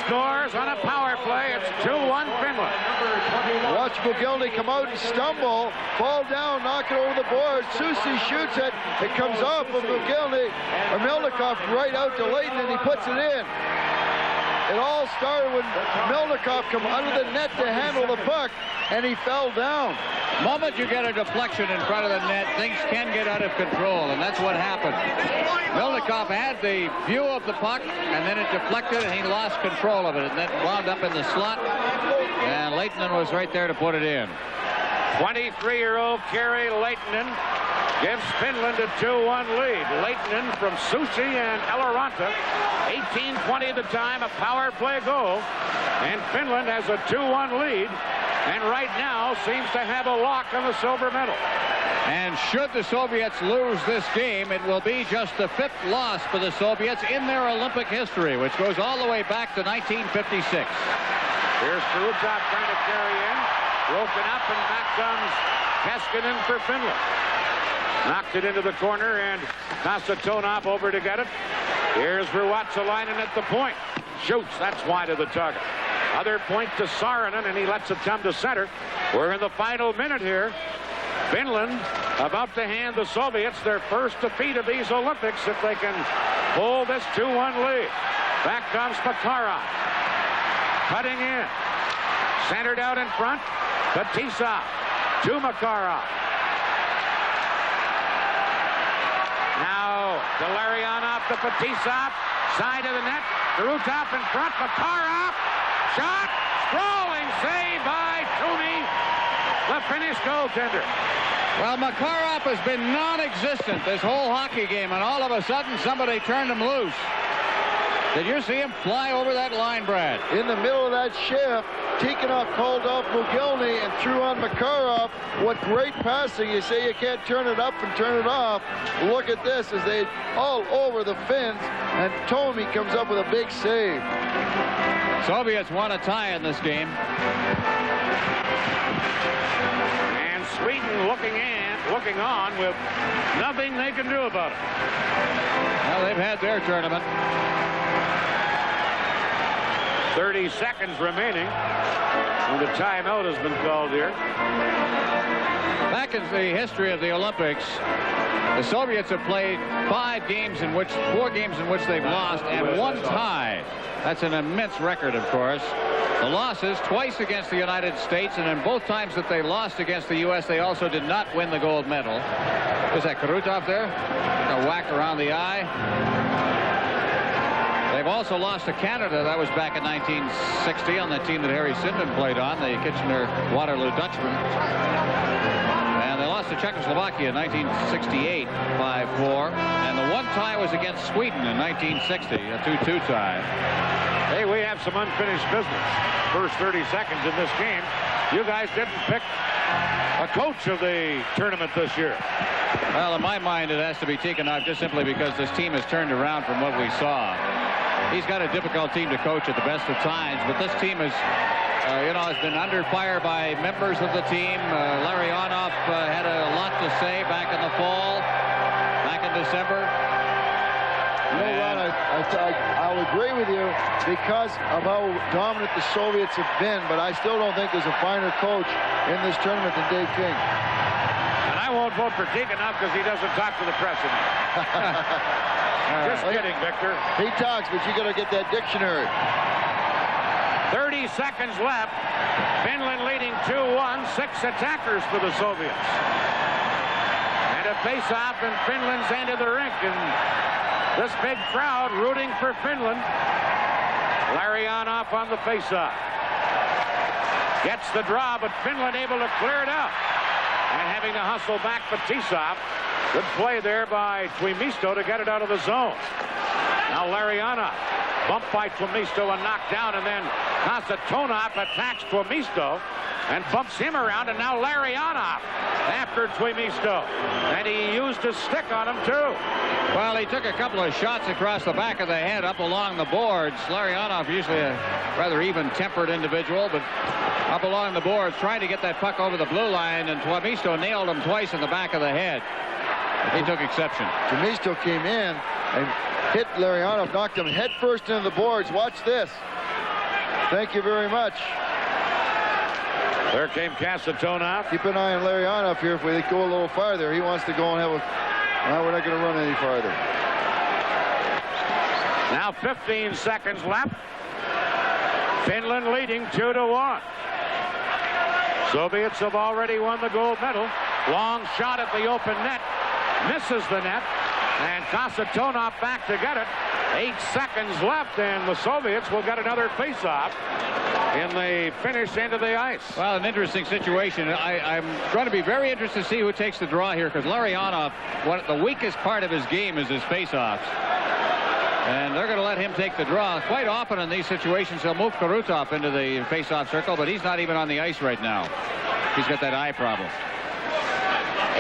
Speaker 1: Scores on a power play. It's 2-1 Finland.
Speaker 3: Watch Mogilny come out and stumble, fall down, knock it over the boards. Susi shoots it. It comes off of Mogilny, or Mylnikov right out to Lehtonen, and he puts it in. It all started when Mylnikov come under the net to handle the puck, and he fell down.
Speaker 2: The moment you get a deflection in front of the net, things can get out of control, and that's what happened. Mylnikov had the view of the puck, and then it deflected, and he lost control of it, and then wound up in the slot, and Lehtonen was right there to put it in.
Speaker 1: 23-year-old Kari Lehtonen gives Finland a 2-1 lead. Lehtonen from Susi and Eloranta. 18:20 the time, a power play goal. And Finland has a 2-1 lead. And right now seems to have a lock on the silver medal.
Speaker 2: And And should the Soviets lose this game, it will be just the 5th loss for the Soviets in their Olympic history, which goes all the way back to 1956.
Speaker 1: Here's Krutov trying to carry in. Broken up, and back comes Keskinen for Finland. Knocked it into the corner, and Kasatonov over to get it. Here's Ruotsolinen at the point. Shoots. That's wide of the target. Other point to Saarinen, and he lets it come to center. We're in the final minute here. Finland about to hand the Soviets their first defeat of these Olympics if they can hold this 2-1 lead. Back comes Makarov. Cutting in. Centered out in front. Fetisov to Makarov. Now to Llarionov to Fetisov. Side of the net. Krutov in front. Makarov. Shot. Sprawling save by Tumi, the Finnish goaltender.
Speaker 2: Well, Makarov has been non-existent this whole hockey game, and all of a sudden somebody turned him loose. Did you see him fly over that line, Brad?
Speaker 3: In the middle of that shift, Tikhonov called off Mogilny and threw on Makarov. What great passing. You say you can't turn it up and turn it off. Look at this as they all over the Finns, and Tami comes up with a big save.
Speaker 2: Soviets want a tie in this game.
Speaker 1: And Sweden looking on with nothing they can do about it.
Speaker 2: Well, they've had their tournament.
Speaker 1: 30 seconds remaining. And the timeout has been called here.
Speaker 2: Back in the history of the Olympics, the Soviets have played 4 games in which they've lost and 1 tie. That's an immense record, of course. The losses twice against the United States, and in both times that they lost against the U.S., they also did not win the gold medal. Was that Krutov there? A whack around the eye. They've also lost to Canada. That was back in 1960 on the team that Harry Sinden played on, the Kitchener-Waterloo Dutchmen. And they lost to Czechoslovakia in 1968 by 4. And the 1 tie was against Sweden in 1960, a 2-2 tie.
Speaker 1: Hey, we have some unfinished business. First 30 seconds in this game. You guys didn't pick a coach of the tournament this year.
Speaker 2: Well, in my mind, it has to be Tikhonov just simply because this team has turned around from what we saw. He's got a difficult team to coach at the best of times, but this team is, has been under fire by members of the team. Llarionov had a lot to say back in the fall, back in December.
Speaker 3: You know, Ron, I'll agree with you because of how dominant the Soviets have been, but I still don't think there's a finer coach in this tournament than Dave King.
Speaker 1: And I won't vote for Tikhonov because he doesn't talk to the press enough. Just kidding, Victor.
Speaker 3: He talks, but you got to get that dictionary.
Speaker 1: 30 seconds left. Finland leading 2-1. 6 attackers for the Soviets. And a face-off in Finland's end of the rink. And this big crowd rooting for Finland. Llarionov on the face-off. Gets the draw, but Finland able to clear it out. And having to hustle back Fetисov. Good play there by Tuomisto to get it out of the zone. Now Llarionov bumped by Tuomisto and knocked down, and then Kasatonov attacks Tuomisto and bumps him around, and now Llarionov after Tuomisto. And he used his stick on him, too.
Speaker 2: Well, he took a couple of shots across the back of the head up along the boards. Llarionov, usually a rather even-tempered individual, but up along the boards, trying to get that puck over the blue line, and Tuomisto nailed him twice in the back of the head. He took exception.
Speaker 3: Tuomisto came in and hit Llarionov, knocked him head first into the boards. Watch this. Thank you very much.
Speaker 1: There came Kasatonov.
Speaker 3: Keep an eye on Llarionov here. If we go a little farther, he wants to go and have a... No, we're not going to run any farther.
Speaker 1: Now 15 seconds left. Finland leading 2-1. Soviets have already won the gold medal. Long shot at the open net. Misses the net. And Kasatonov back to get it. 8 seconds left, and the Soviets will get another face-off in the Finnish end of the ice.
Speaker 2: Well, an interesting situation. I'm going to be very interested to see who takes the draw here, because Llarionov, the weakest part of his game is his face-offs. And they're going to let him take the draw. Quite often in these situations, they'll move Krutov into the face-off circle, but he's not even on the ice right now. He's got that eye problem.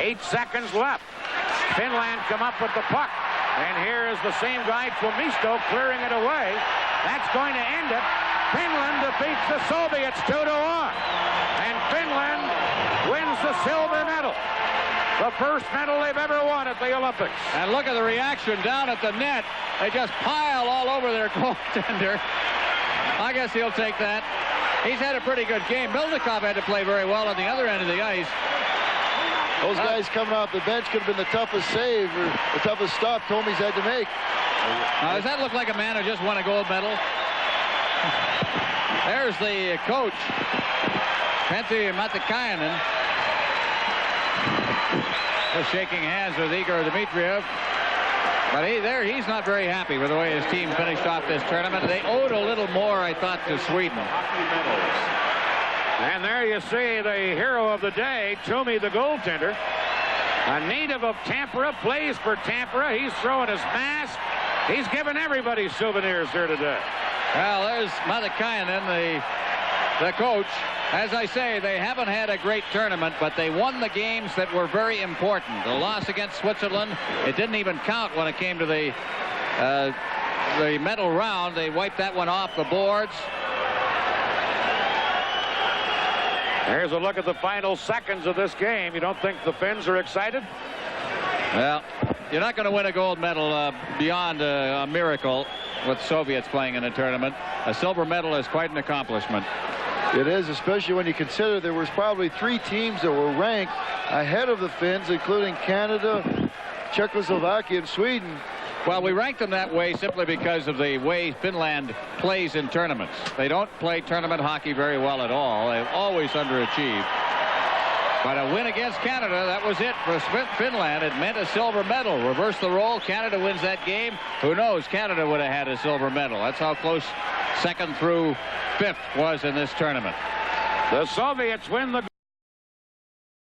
Speaker 1: 8 seconds left. Finland come up with the puck. And here is the same guy, Tuomisto, clearing it away. That's going to end it. Finland defeats the Soviets 2-1. And Finland wins the silver medal. The first medal they've ever won at the Olympics.
Speaker 2: And look at the reaction down at the net. They just pile all over their goaltender. I guess he'll take that. He's had a pretty good game. Mylnikov had to play very well on the other end of the ice.
Speaker 3: Those guys coming off the bench could have been the toughest save or the toughest stop Tommy's had to make.
Speaker 2: Does that look like a man who just won a gold medal? There's the coach, Pentti Matikainen, just shaking hands with Igor Dmitriev. But he's not very happy with the way his team finished off this tournament. They owed a little more, I thought, to Sweden.
Speaker 1: And there you see the hero of the day, Toomey, the goaltender. A native of Tampere, plays for Tampere. He's throwing his mask. He's giving everybody souvenirs here today.
Speaker 2: Well, there's Matikainen, the coach. As I say, they haven't had a great tournament, but they won the games that were very important. The loss against Switzerland, it didn't even count when it came to the medal round. They wiped that one off the boards.
Speaker 1: Here's a look at the final seconds of this game. You don't think the Finns are excited?
Speaker 2: Well, you're not going to win a gold medal beyond a miracle with Soviets playing in a tournament. A silver medal is quite an accomplishment.
Speaker 3: It is, especially when you consider there was probably 3 teams that were ranked ahead of the Finns, including Canada, Czechoslovakia, and Sweden.
Speaker 2: Well, we rank them that way simply because of the way Finland plays in tournaments. They don't play tournament hockey very well at all. They've always underachieved. But a win against Canada, that was it for Finland. It meant a silver medal. Reverse the role. Canada wins that game. Who knows? Canada would have had a silver medal. That's how close 2nd through 5th was in this tournament.
Speaker 1: The Soviets win the